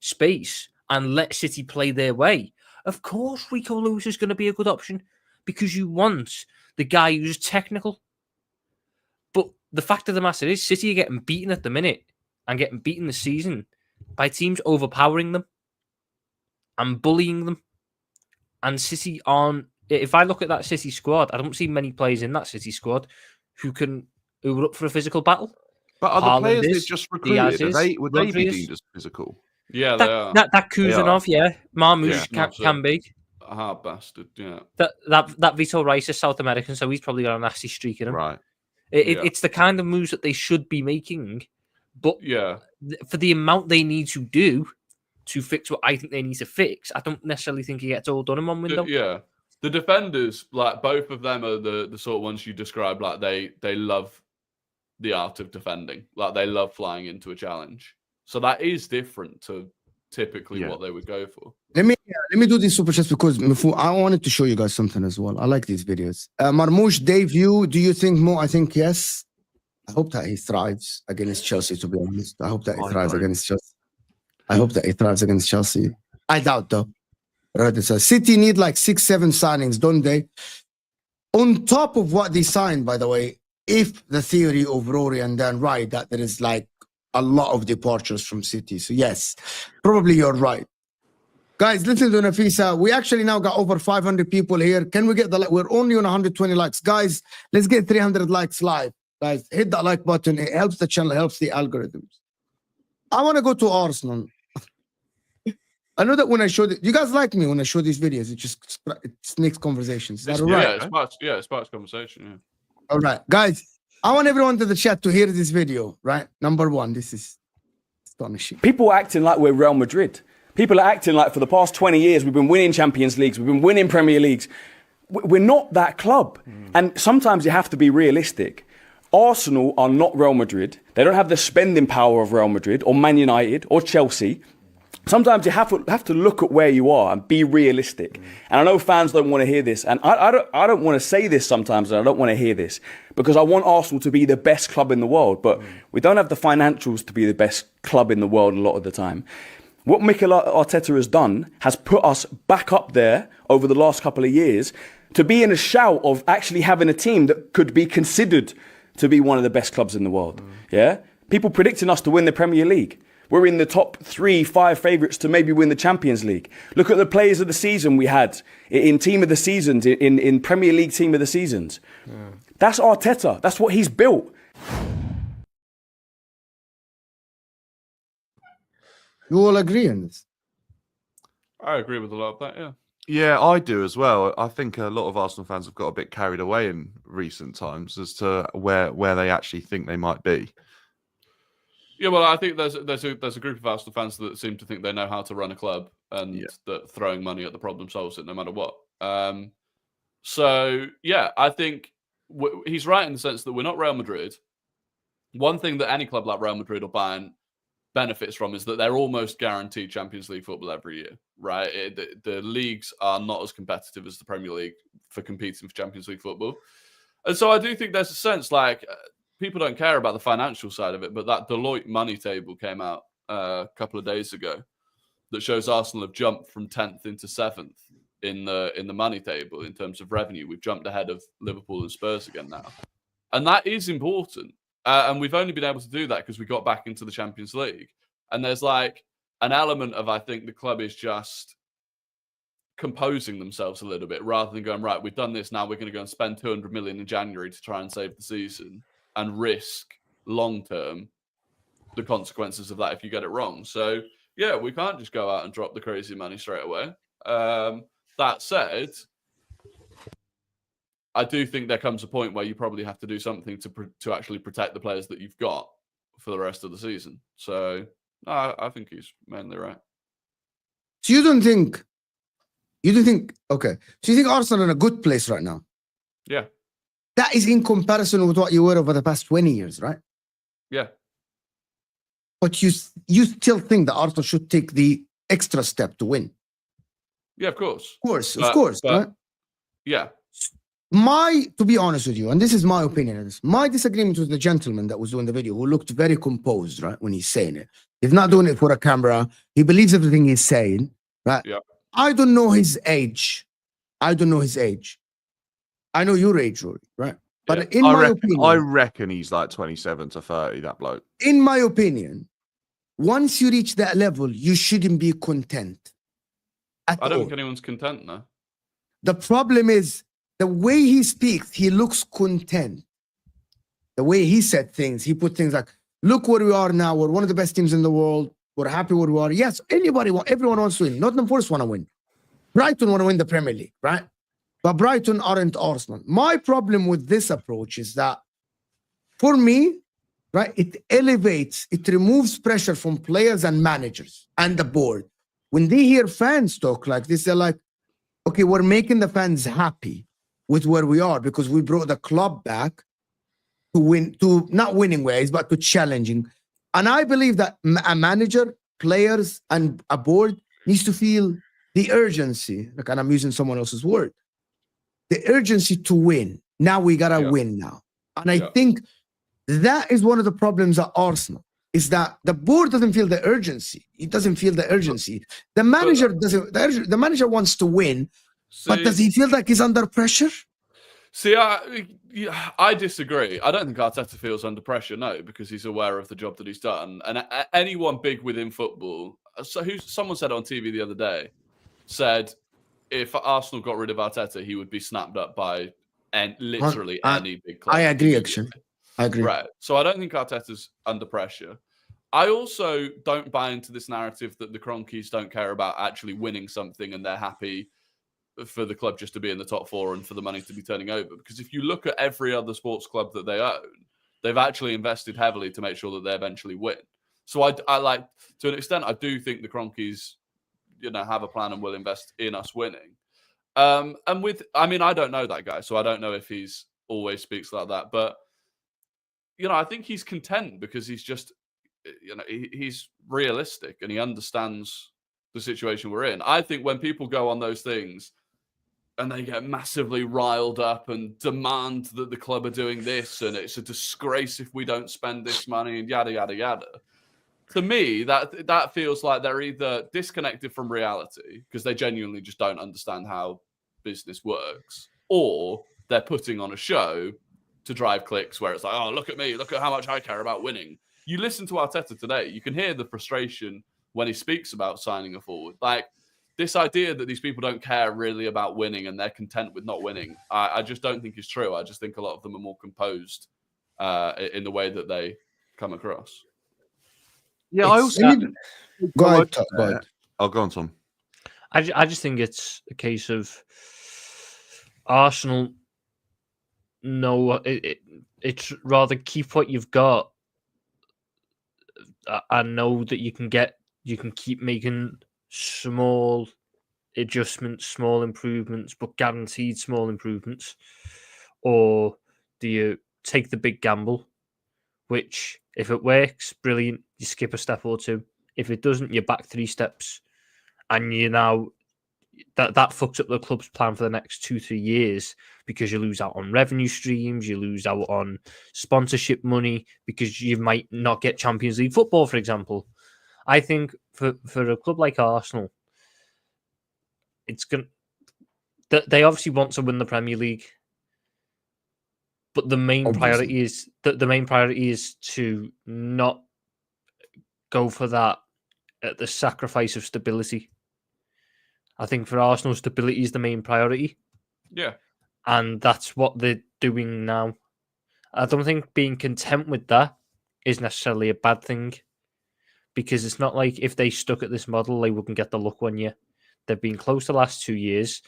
space and let City play their way, of course Rico Lewis is going to be a good option because you want the guy who's technical. But the fact of the matter is City are getting beaten at the minute and getting beaten this season by teams overpowering them and bullying them. and City aren't. If I look at that City squad, I don't see many players in that City squad who are up for a physical battle. But are the Haaland players they is, just recruited? Diaz Would they be Rodri deemed as physical? Yeah, they are. That Kuzanov, yeah, Marmoush Yeah. can be. A hard bastard, yeah. That Vitor Rice is South American, so he's probably got a nasty streak in him. Right. It's the kind of moves that they should be making, but for the amount they need to do to fix what I think they need to fix, I don't necessarily think it gets all done in one window. The defenders, like both of them, are the sort of ones you describe. Like they love the art of defending. Like they love flying into a challenge. So that is different to typically what they would go for. Let me do this super chat because I wanted to show you guys something as well. I like these videos. Marmoush, Dave, do you think more? I think yes. I hope that he thrives against Chelsea, to be honest. I hope that he thrives against Chelsea. I hope that he thrives against Chelsea. I doubt though. Right, so City need like 6-7 signings, don't they? On top of what they signed, by the way, if the theory of Rory and Dan right, that there is like a lot of departures from City. So yes, probably you're right. Guys, listen to Nafisa. We actually now got over 500 people here. Can we get we're only on 120 likes. Guys, let's get 300 likes live. Guys, hit that like button. It helps the channel, helps the algorithms. I want to go to Arsenal. I know that when I show you guys like me when I show these videos, it makes conversations. Is that all right? It sparks conversation. Yeah. All right, guys. I want everyone to the chat to hear this video. Right, number one. This is astonishing. People are acting like we're Real Madrid. People are acting like for the past 20 years we've been winning Champions Leagues, we've been winning Premier Leagues. We're not that club, and sometimes you have to be realistic. Arsenal are not Real Madrid. They don't have the spending power of Real Madrid or Man United or Chelsea. Sometimes you have to look at where you are and be realistic. And I know fans don't want to hear this. And I don't want to say this sometimes, and I don't want to hear this because I want Arsenal to be the best club in the world. But we don't have the financials to be the best club in the world a lot of the time. What Mikel Arteta has done has put us back up there over the last couple of years to be in a shout of actually having a team that could be considered to be one of the best clubs in the world. Yeah? People predicting us to win the Premier League. We're in the top 3-5 favourites to maybe win the Champions League. Look at the players of the season we had in Team of the Seasons, in Premier League Team of the Seasons. That's Arteta. That's what he's built. You all agree on this? I agree with a lot of that, yeah. Yeah, I do as well. I think a lot of Arsenal fans have got a bit carried away in recent times as to where they actually think they might be. Yeah, well, I think there's a group of Arsenal fans that seem to think they know how to run a club and that throwing money at the problem solves it no matter what. So, yeah, I think he's right in the sense that we're not Real Madrid. One thing that any club like Real Madrid or Bayern benefits from is that they're almost guaranteed Champions League football every year, right? The leagues are not as competitive as the Premier League for competing for Champions League football. And so I do think there's a sense like people don't care about the financial side of it, but that Deloitte money table came out a couple of days ago that shows Arsenal have jumped from 10th into 7th in the money table in terms of revenue. We've jumped ahead of Liverpool and Spurs again now. And that is important. And we've only been able to do that because we got back into the Champions League. And there's like an element of, I think the club is just composing themselves a little bit rather than going, right, we've done this, now we're going to go and spend 200 million in January to try and save the season and risk long-term the consequences of that if you get it wrong. So, yeah, we can't just go out and drop the crazy money straight away. That said, I do think there comes a point where you probably have to do something to actually protect the players that you've got for the rest of the season. So, I think he's mainly right. So you don't think, okay. So you think Arsenal are in a good place right now? Yeah. That is in comparison with what you were over the past 20 years, right? Yeah. But you still think that Arsenal should take the extra step to win? Yeah, of course. Of course, right? Yeah. To be honest with you, and this is my opinion on this, my disagreement with the gentleman that was doing the video who looked very composed, right, when he's saying it. He's not doing it for a camera. He believes everything he's saying, right? Yeah. I don't know his age. I know your age, Rory, right? But in my opinion, I reckon he's like 27 to 30, that bloke. In my opinion, once you reach that level, you shouldn't be content. I don't think anyone's content now. The problem is the way he speaks, he looks content. The way he said things, he put things like, look where we are now. We're one of the best teams in the world. We're happy where we are. Yes, everyone wants to win. Nottingham Forest want to win. Brighton want to win the Premier League, right? But Brighton aren't Arsenal. My problem with this approach is that, for me, right, it removes pressure from players and managers and the board. When they hear fans talk like this, they're like, okay, we're making the fans happy with where we are because we brought the club back to win, to not winning ways, but to challenging. And I believe that a manager, players, and a board needs to feel the urgency, like, and I'm using someone else's word, the urgency to win. Now we gotta win now. And I think that is one of the problems at Arsenal, is that the board doesn't feel the urgency. It doesn't feel the urgency. The manager doesn't. The manager wants to win, but does he feel like he's under pressure? See, I disagree. I don't think Arteta feels under pressure, no, because he's aware of the job that he's done. And anyone big within football, someone said on TV the other day, said if Arsenal got rid of Arteta, he would be snapped up by literally any big club. I agree, actually. I agree. Right. So I don't think Arteta's under pressure. I also don't buy into this narrative that the Kroenkes don't care about actually winning something and they're happy for the club just to be in the top four and for the money to be turning over. Because if you look at every other sports club that they own, they've actually invested heavily to make sure that they eventually win. So I like, to an extent, I do think the Kroenkes, have a plan and will invest in us winning. I don't know that guy, so I don't know if he's always speaks like that. But, I think he's content because he's just, he's realistic and he understands the situation we're in. I think when people go on those things and they get massively riled up and demand that the club are doing this and it's a disgrace if we don't spend this money and yada, yada, yada. To me, that feels like they're either disconnected from reality because they genuinely just don't understand how business works, or they're putting on a show to drive clicks where it's like, oh, look at me, look at how much I care about winning. You listen to Arteta today, you can hear the frustration when he speaks about signing a forward. Like, this idea that these people don't care really about winning and they're content with not winning, I just don't think is true. I just think a lot of them are more composed in the way that they come across. Yeah, I also go ahead. I'll go on, Tom. I just think it's a case of Arsenal know it's rather keep what you've got and know that you can keep making small adjustments, small improvements, but guaranteed small improvements, or do you take the big gamble, which if it works, brilliant, you skip a step or two. If it doesn't, you're back 3 steps, and you now that fucks up the club's plan for the next 2-3 years because you lose out on revenue streams, you lose out on sponsorship money because you might not get Champions League football, for example. I think for a club like Arsenal, it's going they obviously want to win the Premier League, but the main priority is to not go for that at the sacrifice of stability. I think for Arsenal, stability is the main priority. Yeah. And that's what they're doing now. I don't think being content with that is necessarily a bad thing, because it's not like if they stuck at this model, they wouldn't get the luck 1 year. They've been close the last 2 years,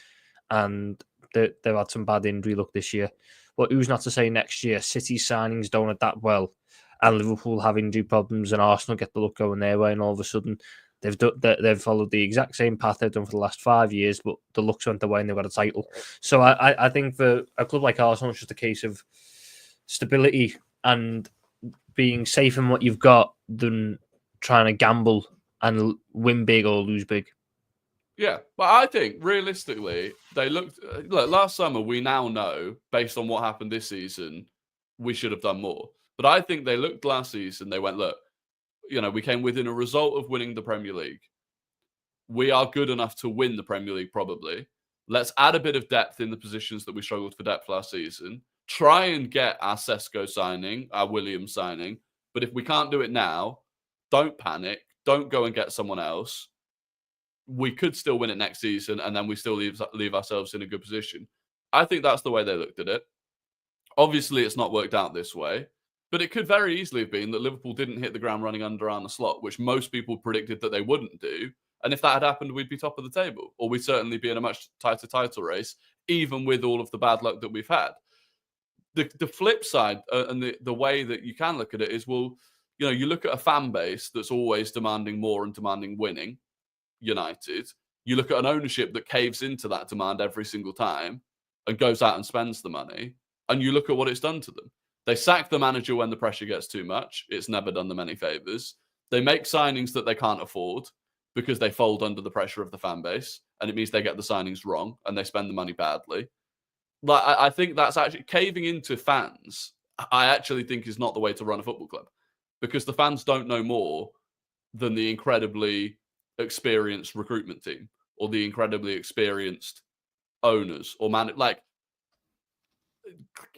and they've had some bad injury luck this year. But who's not to say next year City signings don't adapt well, and Liverpool have injury problems, and Arsenal get the luck going their way, and all of a sudden they've followed the exact same path they've done for the last 5 years, but the luck's went away and they've got a title. So I think for a club like Arsenal, it's just a case of stability and being safe in what you've got than trying to gamble and win big or lose big. Yeah, but I think realistically, they look last summer. We now know, based on what happened this season, we should have done more. But I think they looked last season. They went, look, we came within a result of winning the Premier League. We are good enough to win the Premier League, probably. Let's add a bit of depth in the positions that we struggled for depth last season. Try and get our Sesko signing, our Williams signing. But if we can't do it now, don't panic. Don't go and get someone else. we could still win it next season, and then we still leave ourselves in a good position. I think that's the way they looked at it. Obviously, it's not worked out this way, but it could very easily have been that Liverpool didn't hit the ground running under Arne Slot, which most people predicted that they wouldn't do. And if that had happened, we'd be top of the table, or we'd certainly be in a much tighter title race, even with all of the bad luck that we've had. The flip side, and the way that you can look at it is, well, you know, you look at a fan base that's always demanding more and demanding winning, United. You look at an ownership that caves into that demand every single time and goes out and spends the money, and you look at what it's done to them. They sack the manager when the pressure gets too much. It's never done them any favours. They make signings that they can't afford because they fold under the pressure of the fan base, and it means they get the signings wrong and they spend the money badly. Like, I think that's actually caving into fans. I actually think is not the way to run a football club, because the fans don't know more than the incredibly experienced recruitment team or the incredibly experienced owners or like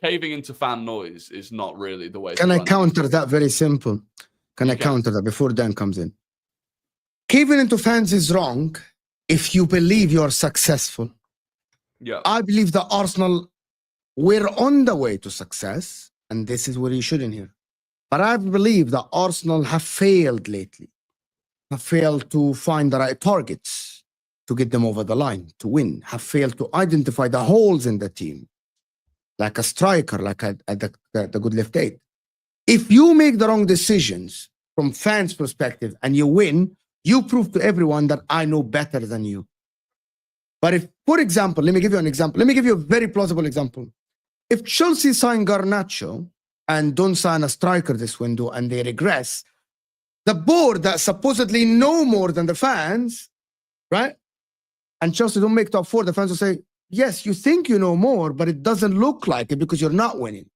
caving into fan noise is not really the way. Can I counter that? Very simple. Can I counter that before Dan comes in? Caving into fans is wrong if you believe you're successful. Yeah, I believe that Arsenal, we're on the way to success, and this is where you shouldn't hear. But I believe that Arsenal have failed lately, have failed to find the right targets to get them over the line, to win, have failed to identify the holes in the team, like a striker, like the good left eight. If you make the wrong decisions from fans' perspective and you win, you prove to everyone that I know better than you. But if, for example, let me give you an example. Let me give you a very plausible example. If Chelsea sign Garnacho and don't sign a striker this window and they regress, the board that supposedly know more than the fans, right? And Chelsea don't make top four, the fans will say, yes, you think you know more, but it doesn't look like it because you're not winning.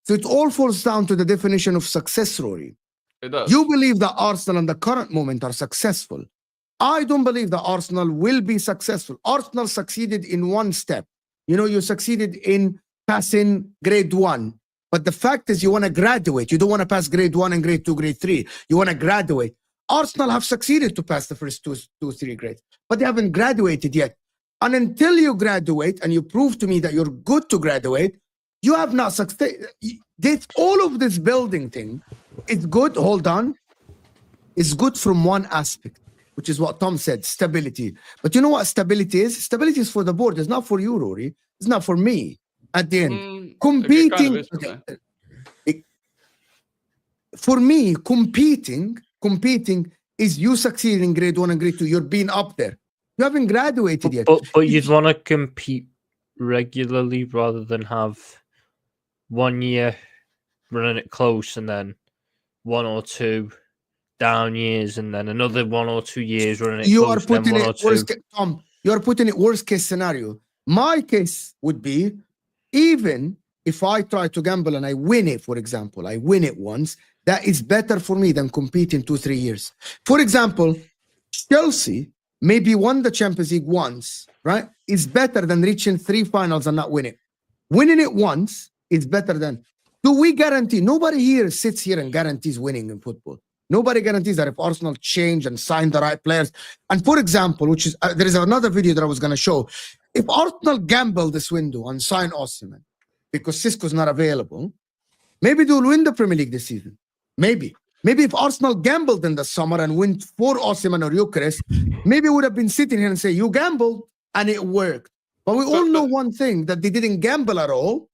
So it all falls down to the definition of success, Rory. it does. You believe that Arsenal in the current moment are successful. I don't believe that Arsenal will be successful. Arsenal succeeded in one step. You know, you succeeded in passing grade 1. But the fact is you want to graduate. You don't want to pass grade 1 and grade 2, grade 3. You want to graduate. Arsenal have succeeded to pass the first two, 3 grades, but they haven't graduated yet. And until you graduate and you prove to me that you're good to graduate, you have not succeeded. All of this building thing is good. Hold on. It's good from one aspect, which is what Tom said, stability. But you know what stability is? Stability is for the board. It's not for you, Rory. It's not for me. At the end, competing. For me, competing is you succeeding in grade 1 and grade 2. You're being up there. You haven't graduated yet. But you'd want to compete regularly rather than have 1 year running it close and then 1 or 2 down years and then another 1 or 2 years running it you close. Are putting it worst, Tom, you are putting it worst case scenario. My case would be, even if I try to gamble and I win it, for example, I win it once, that is better for me than competing 2-3 years. For example, Chelsea maybe won the Champions League once, right? It's better than reaching 3 finals and not winning. Winning it once is better than. Do we guarantee? Nobody here sits here and guarantees winning in football. Nobody guarantees that if Arsenal change and sign the right players. And for example, which is there is another video that I was going to show. If Arsenal gamble this window and sign Osimhen because Cisco's not available, maybe they'll win the Premier League this season. Maybe if Arsenal gambled in the summer and went for Osimhen or Eucharist, maybe we would have been sitting here and say, you gambled and it worked. But we all know one thing, that they didn't gamble at all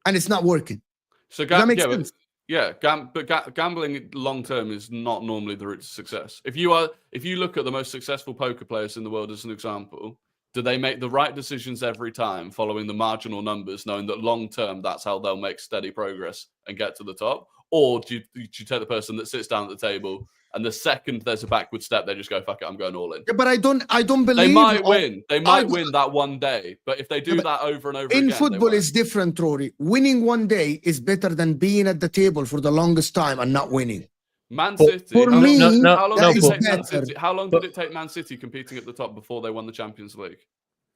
and it's not working. So that makes sense. But gambling long term is not normally the route to success. If you look at the most successful poker players in the world as an example, do they make the right decisions every time, following the marginal numbers, knowing that long term that's how they'll make steady progress and get to the top? Or do you take the person that sits down at the table and the second there's a backward step, they just go, fuck it, I'm going all in? Yeah, but I don't believe they might win. They might win that one day. But if they do that over and over again, in football is different, Rory. Winning one day is better than being at the table for the longest time and not winning. Man City. For me, how long did it take Man City competing at the top before they won the Champions League?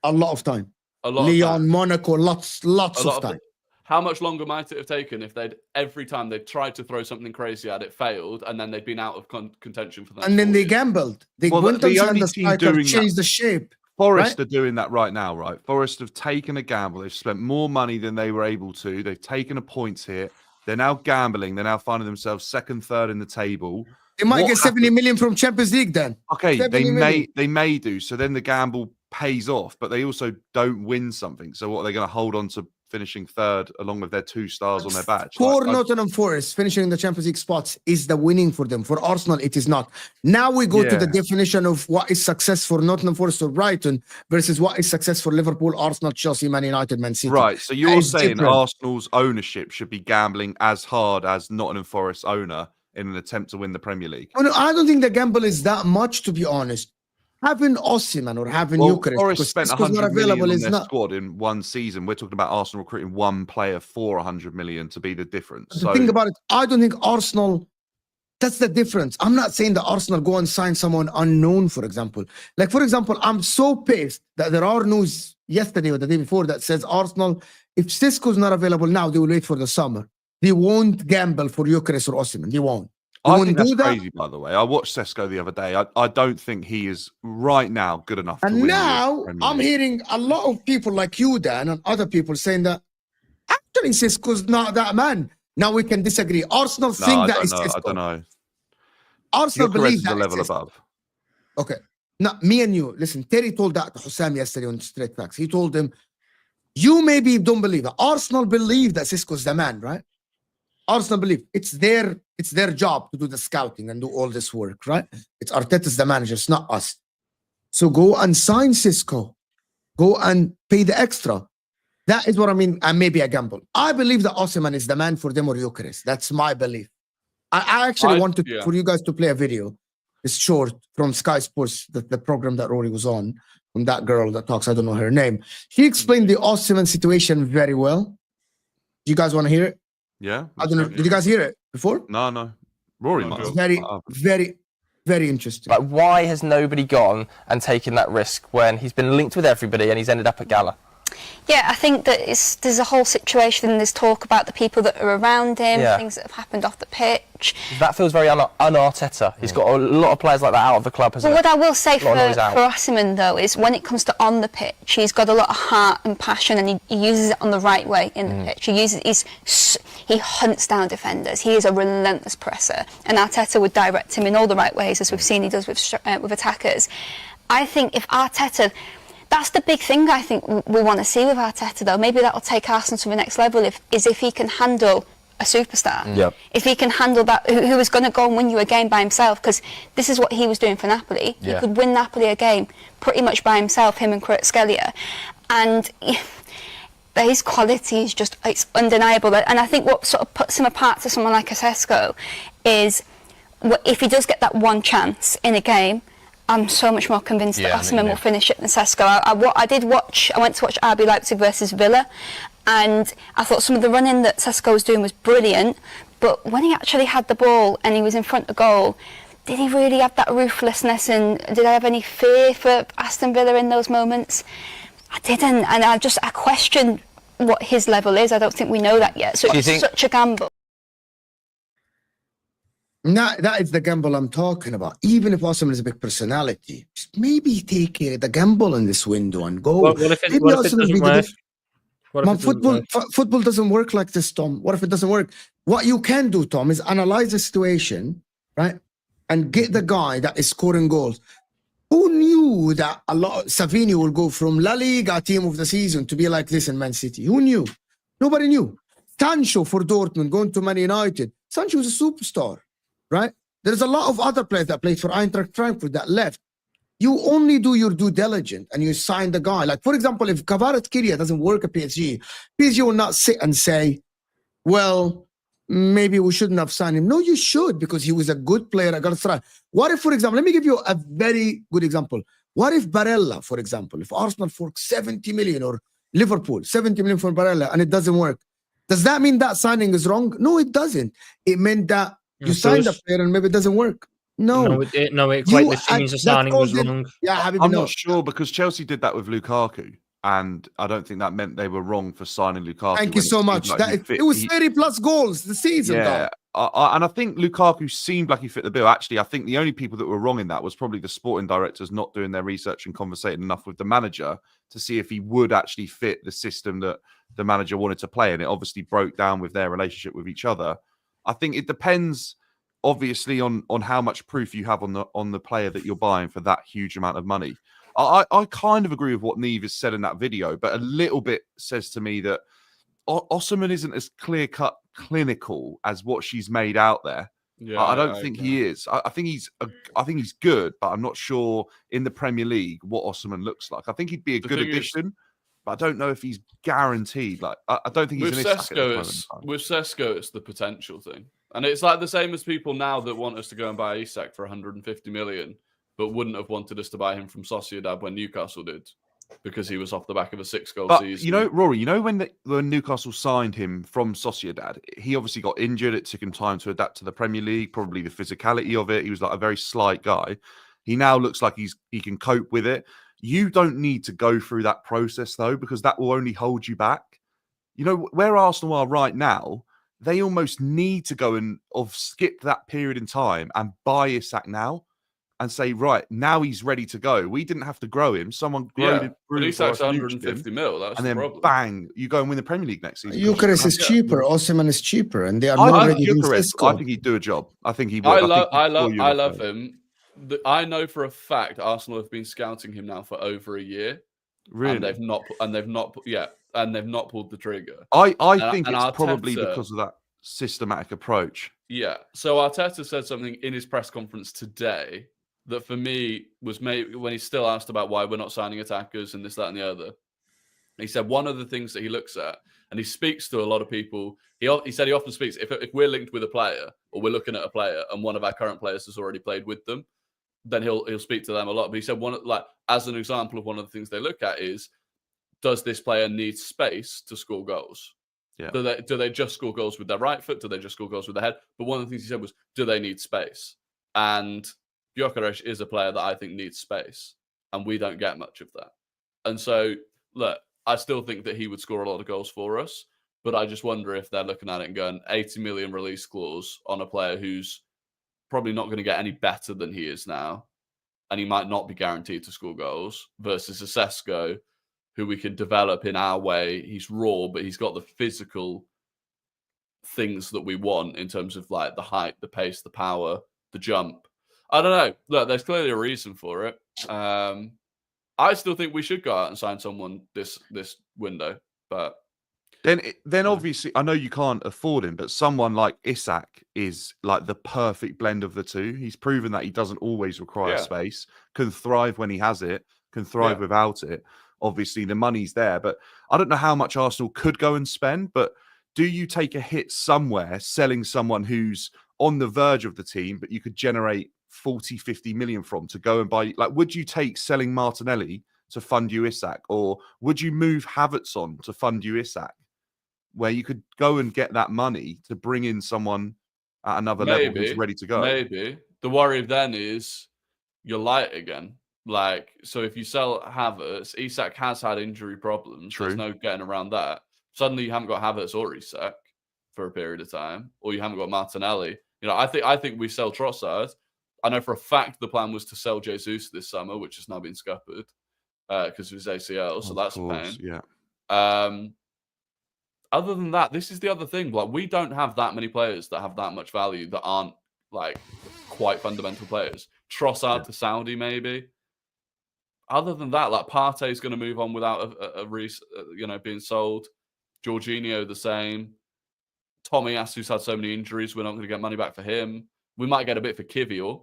A lot of time. Lyon, Monaco, lots of time. how much longer might it have taken if every time they'd tried to throw something crazy at it, failed, and then they'd been out of contention for the next And then 4 they years? gambled. They went and signed the striker, changed the shape. Forest are doing that right now, right? Forest have taken a gamble. They've spent more money than they were able to. They've taken a points hit. They're now gambling. They're now finding themselves second, third in the table. They might get 70 million from Champions League then. Okay, they may do. So then the gamble pays off, but they also don't win something. So what are they going to hold on to finishing third along with their 2 stars on their badge? For Nottingham Forest, finishing in the Champions League spots is the winning for them. For Arsenal, it is not. Now we go to the definition of what is success for Nottingham Forest or Brighton versus what is success for Liverpool, Arsenal, Chelsea, Man United, Man City. Right, so you're saying Arsenal's ownership should be gambling as hard as Nottingham Forest's owner in an attempt to win the Premier League? Well, no, I don't think the gamble is that much, to be honest. Having Osimhen or having Eucharist, Forest spent 100 million on is their not squad in one season. We're talking about Arsenal recruiting one player for 100 million to be the difference. So think about it. I don't think Arsenal. That's the difference. I'm not saying that Arsenal go and sign someone unknown, for example. Like, for example, I'm so pissed that there are news yesterday or the day before that says Arsenal, if Sisco's not available now, they will wait for the summer. They won't gamble for Eucharist or Osimhen. They won't. I think that's crazy, by the way. I watched Sesko the other day. I don't think he is right now good enough to win. And now I'm hearing a lot of people like you, Dan, and other people saying that actually Sisco's not that man. Now we can disagree. Arsenal think that is Sisco. I don't know. Arsenal believe that a level above. Okay. Now, me and you, listen, Terry told that to Hussam yesterday on Straight Facts. He told him, you maybe don't believe it. Arsenal believe that Sisco's the man, right? Arsenal believe it's their job to do the scouting and do all this work, right? It's Arteta's the manager, it's not us. So go and sign Sisco. Go and pay the extra. That is what I mean, and maybe a gamble. I believe that Osimhen is the man for them or Eucharist. That's my belief. I actually wanted for you guys to play a video. It's short from Sky Sports, the program that Rory was on, from that girl that talks, I don't know her name. She explained the Osimhen situation very well. Do you guys want to hear it? Yeah. I don't know. Did you guys hear it before? No. Rory might have. Very, very interesting. Like, why has nobody gone and taken that risk when he's been linked with everybody and he's ended up at Gala? Yeah, I think that there's a whole situation and there's talk about the people that are around him, things that have happened off the pitch. That feels very un-Arteta. He's got a lot of players like that out of the club. But what I will say for Osimhen, though, is when it comes to on the pitch, he's got a lot of heart and passion, and he uses it on the right way in the pitch. He hunts down defenders. He is a relentless presser, and Arteta would direct him in all the right ways, as we've seen he does with attackers. I think if Arteta... That's the big thing I think we want to see with Arteta, though. Maybe that'll take Arsenal to the next level, if he can handle a superstar. Yep. If he can handle that, who is going to go and win you a game by himself, because this is what he was doing for Napoli. He could win Napoli a game pretty much by himself, him and Kvaratskhelia. And his quality is just, it's undeniable. And I think what sort of puts him apart to someone like Sesko is if he does get that one chance in a game, I'm so much more convinced that Osimhen will finish it than Sesko. I went to watch RB Leipzig versus Villa, and I thought some of the running that Sesko was doing was brilliant, but when he actually had the ball and he was in front of goal, did he really have that ruthlessness, and did I have any fear for Aston Villa in those moments? I didn't, and I question what his level is. I don't think we know that yet, so it's such a gamble. No, that is the gamble I'm talking about. Even if Osimhen is a big personality, just maybe take the gamble in this window and go. What if it doesn't work? Football doesn't work like this, Tom. What if it doesn't work? What you can do, Tom, is analyze the situation, right, and get the guy that is scoring goals. Who knew that Savini will go from La Liga team of the season to be like this in Man City? Who knew? Nobody knew. Sancho for Dortmund going to Man United. Sancho was a superstar. Right? There's a lot of other players that played for Eintracht Frankfurt that left. You only do your due diligence and you sign the guy. Like, for example, if Kvaratskhelia doesn't work at PSG will not sit and say, well, maybe we shouldn't have signed him. No, you should, because he was a good player at Galatasaray. What if, for example, let me give you a very good example. What if Barella, for example, if Arsenal fork 70 million or Liverpool, 70 million for Barella and it doesn't work, does that mean that signing is wrong? No, it doesn't. It meant that you signed a player and maybe it doesn't work. No, it quite means the signing was wrong. Yeah, I'm not sure, because Chelsea did that with Lukaku. And I don't think that meant they were wrong for signing Lukaku. Thank you so much. It was 30+ goals the season. Yeah, and I think Lukaku seemed like he fit the bill. Actually, I think the only people that were wrong in that was probably the sporting directors not doing their research and conversating enough with the manager to see if he would actually fit the system that the manager wanted to play. And it obviously broke down with their relationship with each other. I think it depends, obviously, on how much proof you have on the player that you're buying for that huge amount of money. I kind of agree with what Neve has said in that video, but a little bit says to me that Osimhen isn't as clear-cut clinical as what she's made out there. Yeah, I don't think he is. I think he's good, but I'm not sure in the Premier League what Osimhen looks like. I think he'd be a good addition, but I don't know if he's guaranteed. Like I don't think he's an Isak at this moment. With Sesko, it's the potential thing, and it's like the same as people now that want us to go and buy Isak for 150 million. But wouldn't have wanted us to buy him from Sociedad when Newcastle did, because he was off the back of a 6-goal season. You know, Rory, you know when Newcastle signed him from Sociedad, he obviously got injured. It took him time to adapt to the Premier League, probably the physicality of it. He was like a very slight guy. He now looks like he can cope with it. You don't need to go through that process, though, because that will only hold you back. You know, where Arsenal are right now, they almost need to go and skip that period in time and buy Isak now. And say, right, now he's ready to go. We didn't have to grow him. Someone grew him. But Isak's 150 mil. That's and the then problem. Bang, you go and win the Premier League next season. Eucharist is cheaper. Osimhen is cheaper, and they are not ready to I think he'd do a job. I think he would. I love him. I know for a fact Arsenal have been scouting him now for over a year. Really? And they've not pulled the trigger. I think it's Arteta, probably because of that systematic approach. Yeah. So Arteta said something in his press conference today that for me was maybe when he's still asked about why we're not signing attackers and this, that, and the other. He said one of the things that he looks at, and he speaks to a lot of people. He said he often speaks, if we're linked with a player or we're looking at a player and one of our current players has already played with them, then he'll speak to them a lot. But he said as an example of one of the things they look at is, does this player need space to score goals? Yeah. Do they just score goals with their right foot? Do they just score goals with their head? But one of the things he said was, do they need space? And Gyökeres is a player that I think needs space, and we don't get much of that. And so, look, I still think that he would score a lot of goals for us, but I just wonder if they're looking at it and going 80 million release clause on a player who's probably not going to get any better than he is now, and he might not be guaranteed to score goals, versus a Sesko, who we can develop in our way. He's raw, but he's got the physical things that we want in terms of like the height, the pace, the power, the jump. I don't know. Look, there's clearly a reason for it. I still think we should go out and sign someone this window, but then obviously I know you can't afford him, but someone like Isak is like the perfect blend of the two. He's proven that he doesn't always require space, can thrive when he has it, can thrive without it. Obviously, the money's there, but I don't know how much Arsenal could go and spend. But do you take a hit somewhere selling someone who's on the verge of the team, but you could generate 40, 50 million from to go and buy? Like, would you take selling Martinelli to fund you Isak? Or would you move Havertz on to fund you Isak? Where you could go and get that money to bring in someone at another level who's ready to go. Maybe. The worry then is you're light again. Like, so if you sell Havertz, Isak has had injury problems. True. There's no getting around that. Suddenly you haven't got Havertz or Isak for a period of time, or you haven't got Martinelli. You know, I think we sell Trossard. I know for a fact the plan was to sell Jesus this summer, which has now been scuppered because of his ACL. So that's a pain. Yeah. Other than that, this is the other thing. Like, we don't have that many players that have that much value that aren't like quite fundamental players. Trossard to Saudi, maybe. Other than that, like Partey's going to move on without being sold. Jorginho the same. Tomiyasu, who's had so many injuries, we're not going to get money back for him. We might get a bit for Kivior,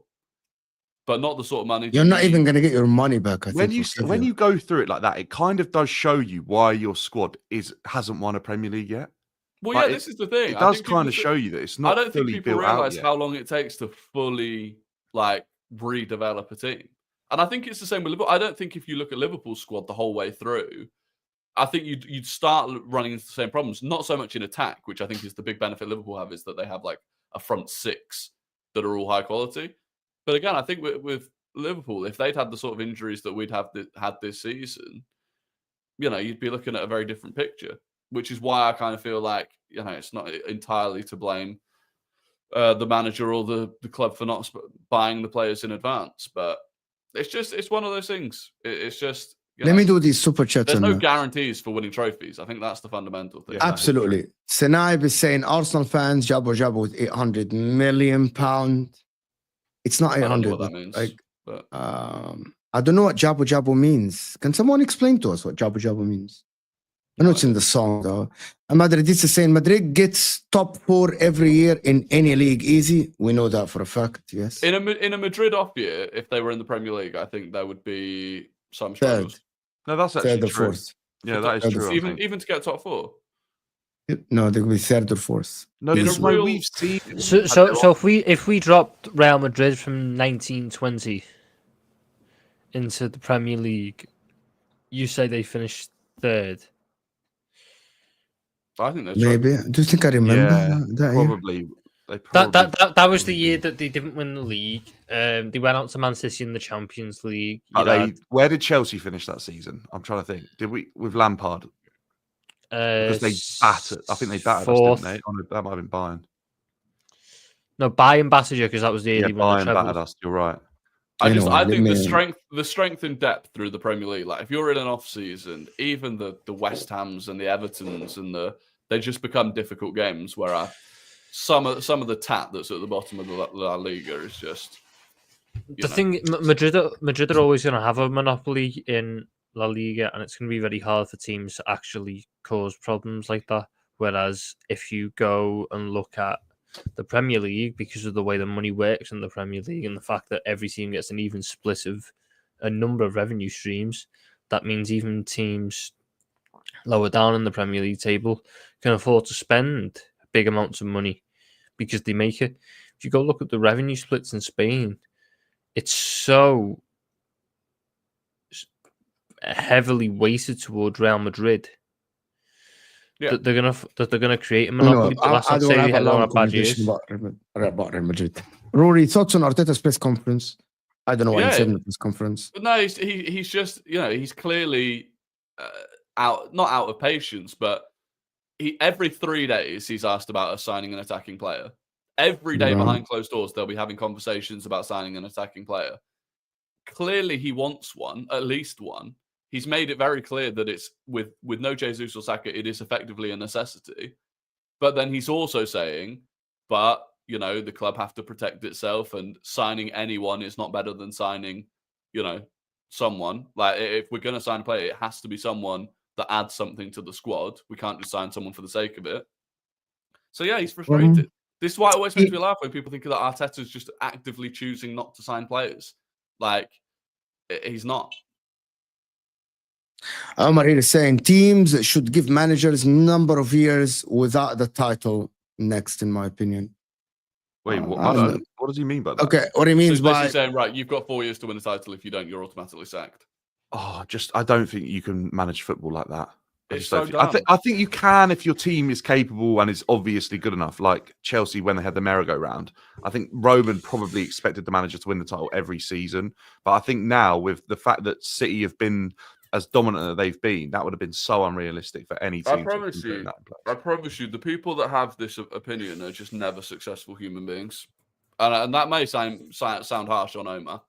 but not the sort of money. You're not even going to get your money back. When you go through it like that, it kind of does show you why your squad hasn't won a Premier League yet. Well, yeah, this is the thing. It does kind of show you that it's not. I don't think people realize how how long it takes to fully like redevelop a team. And I think it's the same with Liverpool. I don't think if you look at Liverpool's squad the whole way through, I think you'd start running into the same problems. Not so much in attack, which I think is the big benefit Liverpool have, is that they have like a front six that are all high quality. But again, I think with Liverpool, if they'd had the sort of injuries that we'd had this season, you'd be looking at a very different picture, which is why I kind of feel like, it's not entirely to blame the manager or the club for not buying the players in advance. But it's one of those things. It's just, let me do these super chats. There's no guarantees for winning trophies. I think that's the fundamental thing. Yeah, absolutely. Senaib is saying Arsenal fans, Jabo with £800 million. It's not 800. I don't know what that means. But I don't know what Jabo means. Can someone explain to us what Jabo means? I know it's in the song though. Madridista is saying Madrid gets top 4 every year in any league. Easy. We know that for a fact. Yes. In a Madrid off year, if they were in the Premier League, I think there would be some struggles. No, that's actually third or true. Fourth. Yeah, that is true. Even to get top 4. No, they could be third or fourth. No, because we've seen. So if we dropped Real Madrid from 1920 into the Premier League, you say they finished third. I think that's maybe. Right. Do you think I remember that? Probably. That was the year that they didn't win the league. They went out to Man City in the Champions League. Where did Chelsea finish that season? I'm trying to think. Did we with Lampard? Because they battered. I think they battered fourth. us, didn't they? Oh, no, that might have been Bayern. No, Bayern battered you because that was the year. Bayern battered us. You're right. I think the strength and depth through the Premier League. Like if you're in an off season, even the West Hams and the Evertons and they just become difficult games. Where some of the tat that's at the bottom of the La Liga is just the thing. Madrid are always going to have a monopoly in La Liga, and it's going to be very hard for teams to actually cause problems like that. Whereas if you go and look at the Premier League, because of the way the money works in the Premier League and the fact that every team gets an even split of a number of revenue streams, that means even teams lower down in the Premier League table can afford to spend big amounts of money because they make it. If you go look at the revenue splits in Spain, it's so heavily weighted toward Real Madrid. Yeah. That they're gonna create a monopoly. No, I don't have a lot of conversation about Real Madrid. Rory, thoughts on Arteta's press conference? I don't know what he said in the press conference. But no, he's just he's clearly not out of patience, but every 3 days he's asked about us signing an attacking player. Every day behind closed doors they'll be having conversations about signing an attacking player. Clearly he wants one, at least one. He's made it very clear that it's with no Jesus or Saka, it is effectively a necessity. But then he's also saying, but the club have to protect itself, and signing anyone is not better than signing, someone. Like if we're going to sign a player, it has to be someone that adds something to the squad. We can't just sign someone for the sake of it. So yeah, he's frustrated. This is why it always makes me laugh when people think that Arteta's just actively choosing not to sign players. Like he's not. Omar here is saying teams should give managers number of years without the title next, in my opinion. Wait, what does he mean by that? Okay, what he means by saying, right, you've got 4 years to win the title. If you don't, you're automatically sacked. Oh, I don't think you can manage football like that. I think you can if your team is capable and is obviously good enough. Like Chelsea when they had the merry-go-round, I think Roman probably expected the manager to win the title every season. But I think now with the fact that City have been as dominant as they've been, that would have been so unrealistic for any team. I promise you, the people that have this opinion are just never successful human beings, and that may sound harsh on Omar,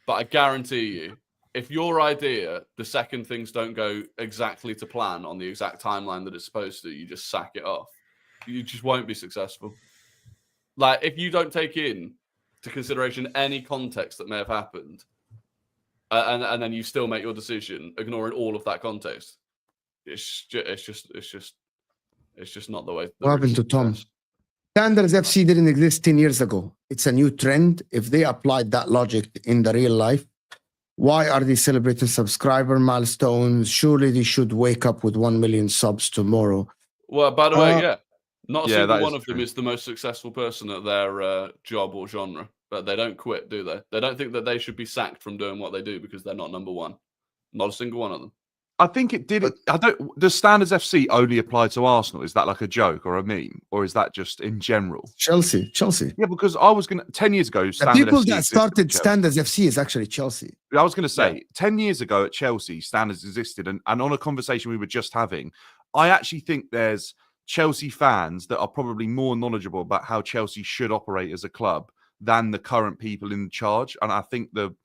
but I guarantee you, if your idea, the second things don't go exactly to plan on the exact timeline that it's supposed to, you just sack it off. You just won't be successful. Like if you don't take into consideration any context that may have happened. And then you still make your decision, ignoring all of that context. It's just not the way. What happened to Tom? Sanders FC didn't exist 10 years ago. It's a new trend. If they applied that logic in the real life, why are they celebrating subscriber milestones? Surely they should wake up with 1 million subs tomorrow. Well, by the way, not a single one of them is the most successful person at their job or genre. But they don't quit, do they? They don't think that they should be sacked from doing what they do because they're not number one. Not a single one of them. I think it did. Does Standards FC only apply to Arsenal? Is that like a joke or a meme, or is that just in general? Chelsea. Yeah, because I was 10 years ago. The people that started Standards FC is actually Chelsea. I was going to say 10 years ago at Chelsea, Standards existed, and on a conversation we were just having, I actually think there's Chelsea fans that are probably more knowledgeable about how Chelsea should operate as a club than the current people in charge, and I think the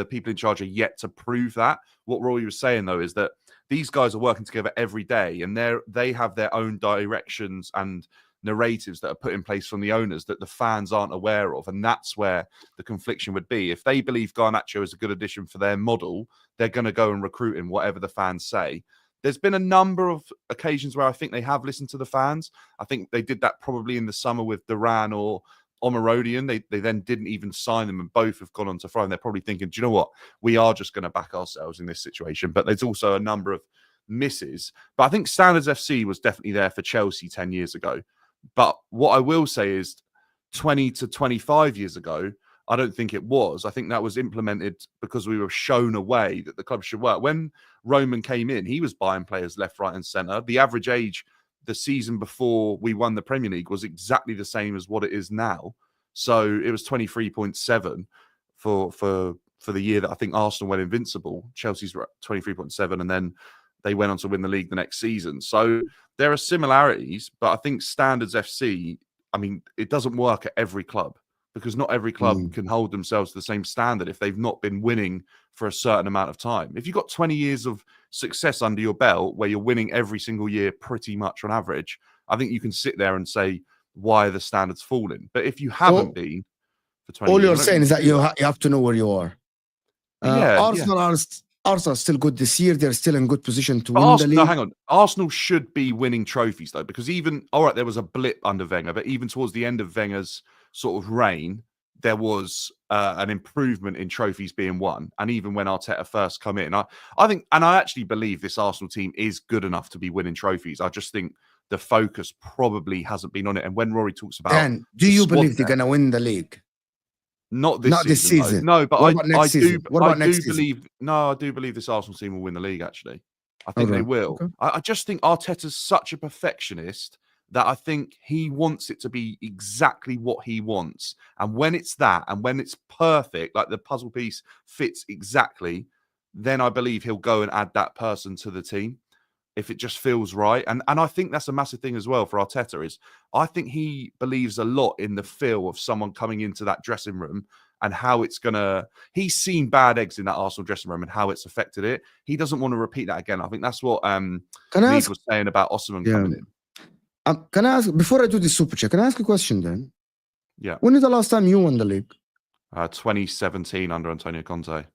people in charge are yet to prove that. What Roy was saying, though, is that these guys are working together every day, and they have their own directions and narratives that are put in place from the owners that the fans aren't aware of, and that's where the confliction would be. If they believe Garnacho is a good addition for their model, they're going to go and recruit him, whatever the fans say. There's been a number of occasions where I think they have listened to the fans. I think they did that probably in the summer with Duran or Omarodian. They then didn't even sign them, and both have gone on to throw. And they're probably thinking, do you know what? We are just going to back ourselves in this situation. But there's also a number of misses. But I think Standards FC was definitely there for Chelsea 10 years ago. But what I will say is 20 to 25 years ago, I don't think it was. I think that was implemented because we were shown a way that the club should work. When Roman came in, he was buying players left, right and centre. The average age the season before we won the Premier League was exactly the same as what it is now. So it was 23.7 for the year that I think Arsenal went invincible. Chelsea's were at 23.7, and then they went on to win the league the next season. So there are similarities, but I think Standards FC, I mean, it doesn't work at every club because not every club can hold themselves to the same standard if they've not been winning for a certain amount of time. If you've got 20 years of success under your belt where you're winning every single year pretty much on average, I think you can sit there and say, why are the standards falling? But if you haven't been for 20 all years... you're saying is that you have to know where you are. Arsenal are still good this year. They're still in good position to win the league. No, hang on. Arsenal should be winning trophies, though, because even... All right, there was a blip under Wenger, but even towards the end of Wenger's sort of reign, there was an improvement in trophies being won. And even when Arteta first come in, I think, and I actually believe this Arsenal team is good enough to be winning trophies. I just think the focus probably hasn't been on it. And when Rory talks about... Dan, do you believe they're going to win the league? Not this season. No, but I do believe... No, I do believe this Arsenal team will win the league, actually. I think they will. Okay. I just think Arteta's such a perfectionist that I think he wants it to be exactly what he wants. And when it's that, and when it's perfect, like the puzzle piece fits exactly, then I believe he'll go and add that person to the team if it just feels right. And I think that's a massive thing as well for Arteta is I think he believes a lot in the feel of someone coming into that dressing room and how it's going to... He's seen bad eggs in that Arsenal dressing room and how it's affected it. He doesn't want to repeat that again. I think that's what Leeds was saying about Osimhen coming in. Can I ask, before I do this super check, can I ask a question then? Yeah. When is the last time you won the league? 2017 under Antonio Conte.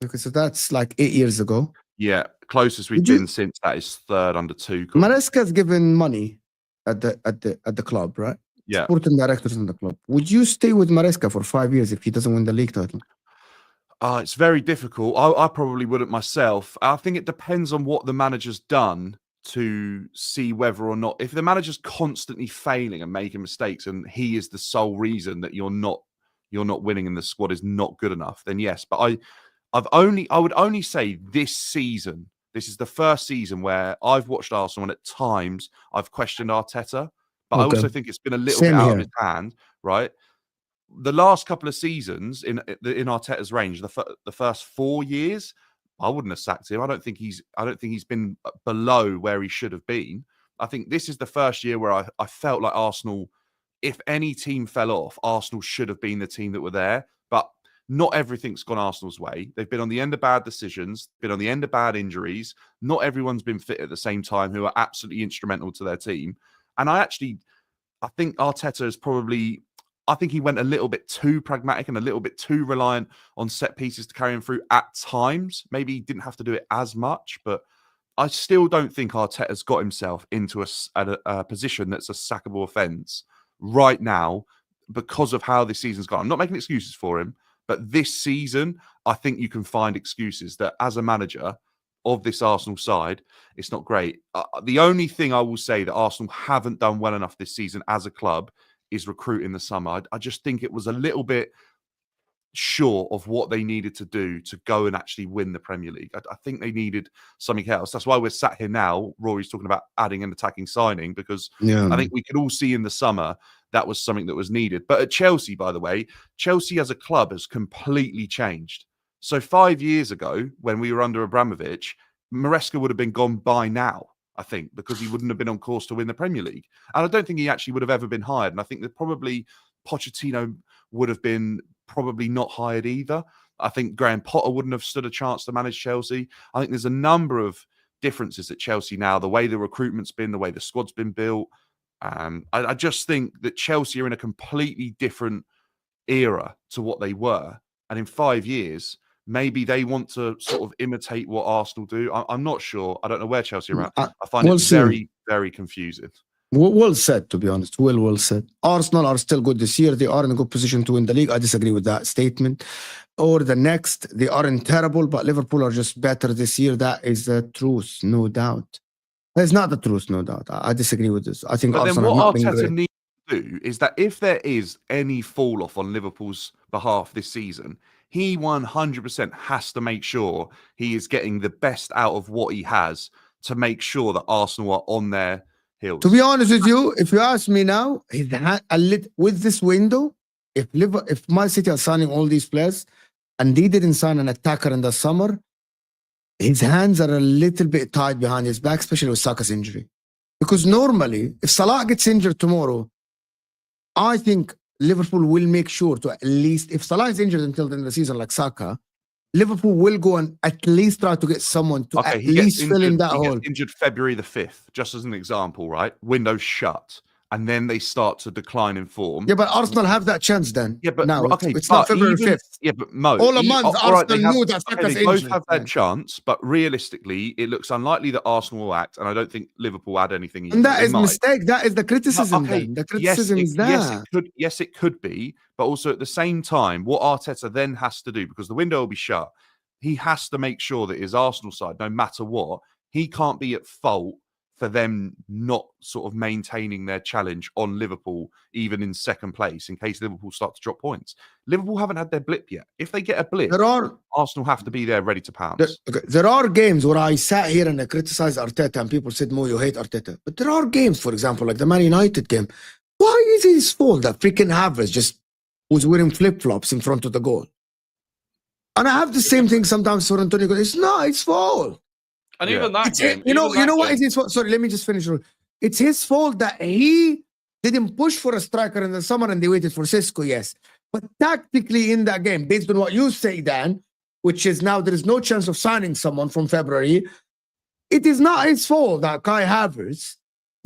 Okay, so that's like 8 years ago. Yeah, closest we've been since that is third under Tuchel. Maresca's given money at the club, right? Yeah. Sporting directors in the club. Would you stay with Maresca for 5 years if he doesn't win the league title? It's very difficult. I probably wouldn't myself. I think it depends on what the manager's done to see whether or not, if the manager's constantly failing and making mistakes and he is the sole reason that you're not winning and the squad is not good enough, then yes. But I would only say this season, this is the first season where I've watched Arsenal and at times I've questioned Arteta, but I also think it's been a little bit out of his hand, right? The last couple of seasons in Arteta's range, the first 4 years, I wouldn't have sacked him. I don't think he's been below where he should have been. I think this is the first year where I felt like Arsenal, if any team fell off, Arsenal should have been the team that were there. But not everything's gone Arsenal's way. They've been on the end of bad decisions, been on the end of bad injuries. Not everyone's been fit at the same time who are absolutely instrumental to their team. And I think Arteta is probably... I think he went a little bit too pragmatic and a little bit too reliant on set pieces to carry him through at times. Maybe he didn't have to do it as much, but I still don't think Arteta's got himself into a position that's a sackable offence right now because of how this season's gone. I'm not making excuses for him, but this season, I think you can find excuses that as a manager of this Arsenal side, it's not great. The only thing I will say that Arsenal haven't done well enough this season as a club is recruit in the summer. I just think it was a little bit sure of what they needed to do to go and actually win the Premier League. I think they needed something else. That's why we're sat here now. Rory's talking about adding an attacking signing, because I think we could all see in the summer that was something that was needed. But at Chelsea, by the way, Chelsea as a club has completely changed. So 5 years ago, when we were under Abramovich, Maresca would have been gone by now, I think, because he wouldn't have been on course to win the Premier League. And I don't think he actually would have ever been hired. And I think that probably Pochettino would have been probably not hired either. I think Graham Potter wouldn't have stood a chance to manage Chelsea. I think there's a number of differences at Chelsea now, the way the recruitment's been, the way the squad's been built. I just think that Chelsea are in a completely different era to what they were. And in 5 years, maybe they want to sort of imitate what Arsenal do. I'm not sure. I don't know where Chelsea are at. I find it very, very confusing. Well said, to be honest. Well said. Arsenal are still good this year. They are in a good position to win the league. I disagree with that statement. Or the next, they aren't terrible, but Liverpool are just better this year. That is the truth, no doubt. It's not the truth, no doubt. I disagree with this. I think Arsenal what Arteta needs to do is that if there is any fall off on Liverpool's behalf this season, he 100% has to make sure he is getting the best out of what he has to make sure that Arsenal are on their heels. To be honest with you, if you ask me now, with this window, if Man City are signing all these players and they didn't sign an attacker in the summer, his hands are a little bit tied behind his back, especially with Saka's injury. Because normally, if Salah gets injured tomorrow, I think Liverpool will make sure to at least, if Salah is injured until the end of the season like Saka, Liverpool will go and at least try to get someone to at least fill in that hole. He gets injured February the 5th, just as an example, right? Window's shut. And then they start to decline in form. Yeah, but Arsenal have that chance then. Yeah, but now okay, it's not February 5th. Yeah, but Mo, all a month, Arsenal knew that Saka's they both injured. have that chance, but realistically, it looks unlikely that Arsenal will act, and I don't think Liverpool had anything either. And that is mistake. That is the criticism. Then. The criticism is that. Yes, it could be, but also at the same time, what Arteta then has to do, because the window will be shut, he has to make sure that his Arsenal side, no matter what, he can't be at fault for them not sort of maintaining their challenge on Liverpool, even in second place, in case Liverpool start to drop points. Liverpool haven't had their blip yet. If they get a blip, Arsenal have to be there ready to pounce. There are games where I sat here and I criticized Arteta and people said, Mo, you hate Arteta. But there are games, for example, like the Man United game. Why is it his fault that freaking Havertz just was wearing flip-flops in front of the goal? And I have the same thing sometimes for Antonio. It's not his fault. And even that game, you know what is his fault? Sorry, let me just finish. It's his fault that he didn't push for a striker in the summer and they waited for Sisco, yes. But tactically in that game, based on what you say, Dan, which is now there is no chance of signing someone from February, it is not his fault that Kai Havertz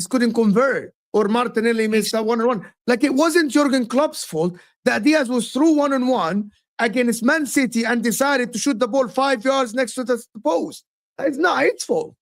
couldn't convert or Martinelli missed that 1-on-1. Like it wasn't Jurgen Klopp's fault that Diaz was through 1-on-1 against Man City and decided to shoot the ball 5 yards next to the post. It's not his fault.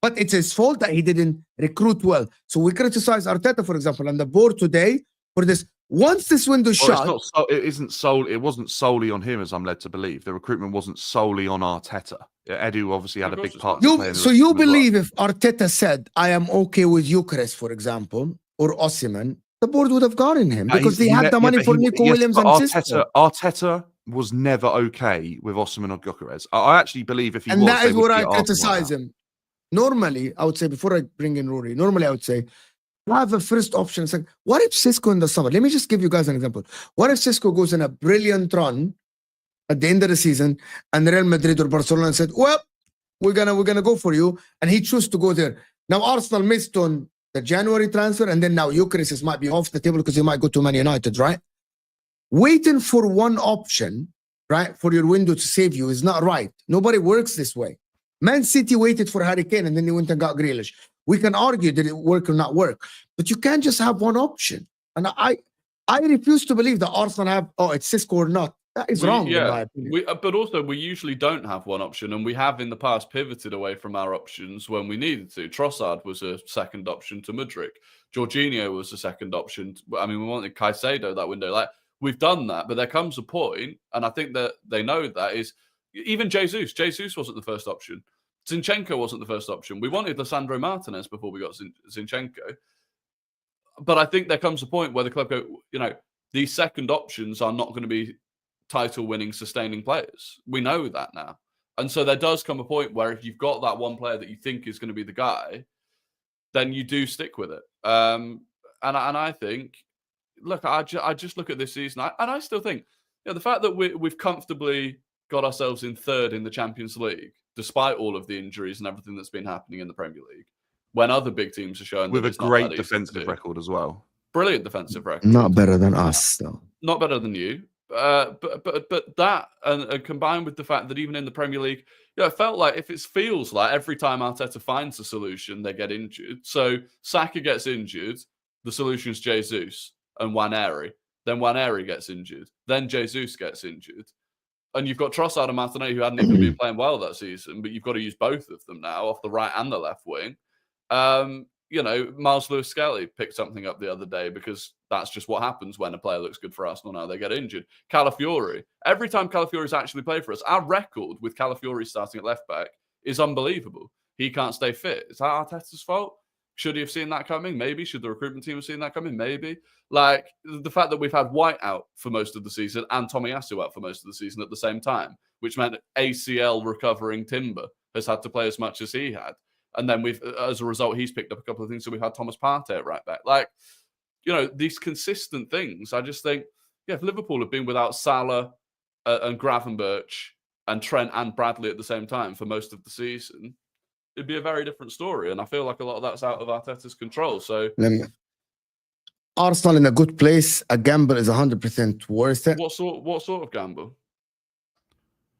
But it's his fault that he didn't recruit well. So we criticize Arteta, for example, on the board today for this. Once this window shut... It wasn't solely on him, as I'm led to believe. The recruitment wasn't solely on Arteta. Edu obviously had a big part to play in the So you believe if Arteta said, I am okay with Eucharist, for example, or Osimhen, the board would have gotten him because they had the money for Nico Williams and Sisco. Arteta was never okay with Osimhen or Gyökeres. I actually believe if he was... And that is where I criticize him. Normally, I would say, before I bring in Rory, I would say, have a first option. It's like, what if Sisco in the summer? Let me just give you guys an example. What if Sisco goes in a brilliant run at the end of the season and Real Madrid or Barcelona said, well, we're gonna go for you, and he chose to go there. Now Arsenal missed on the January transfer, and then now Eucharist might be off the table because he might go to Man United, right? Waiting for one option, right, for your window to save you is not right. Nobody works this way. Man City waited for Harry Kane and then they went and got Grealish. We can argue did it work or not work, but you can't just have one option. And I refuse to believe that Arsenal have, it's Sisco or not. That is wrong. Yeah, in my opinion. But also we usually don't have one option, and we have in the past pivoted away from our options when we needed to. Trossard was a second option to Mudryk. Jorginho was a second option. I mean, we wanted Caicedo that window. Like, we've done that, but there comes a point, and I think that they know that is even Jesus. Jesus wasn't the first option. Zinchenko wasn't the first option. We wanted Lisandro Martinez before we got Zinchenko. But I think there comes a point where the club go, these second options are not going to be title-winning, sustaining players. We know that now. And so there does come a point where if you've got that one player that you think is going to be the guy, then you do stick with it. And I think, look, I just look at this season, and I still think, the fact that we've comfortably got ourselves in third in the Champions League, despite all of the injuries and everything that's been happening in the Premier League, when other big teams are showing with a great defensive record as well. Brilliant defensive record. Not better than us, though. Not better than you. But that and combined with the fact that even in the Premier League, it felt like it feels like every time Arteta finds a solution, they get injured. So Saka gets injured, the solution's Jesus and Nwaneri. Then Nwaneri gets injured. Then Jesus gets injured. And you've got Trossard and Martinelli who hadn't even been playing well that season, but you've got to use both of them now off the right and the left wing. Miles Lewis-Skelly picked something up the other day because that's just what happens when a player looks good for Arsenal now. They get injured. Calafiori. Every time Calafiori's actually played for us, our record with Calafiori starting at left back is unbelievable. He can't stay fit. Is that Arteta's fault? Should he have seen that coming? Maybe. Should the recruitment team have seen that coming? Maybe. Like, the fact that we've had White out for most of the season and Tomiyasu out for most of the season at the same time, which meant ACL recovering Timber has had to play as much as he had. And then as a result, he's picked up a couple of things. So we've had Thomas Partey at right back. Like, these consistent things. I just think, if Liverpool had been without Salah and Gravenberch and Trent and Bradley at the same time for most of the season, it'd be a very different story. And I feel like a lot of that's out of Arteta's control. So Arsenal in a good place. A gamble is 100% worth it. What sort of gamble?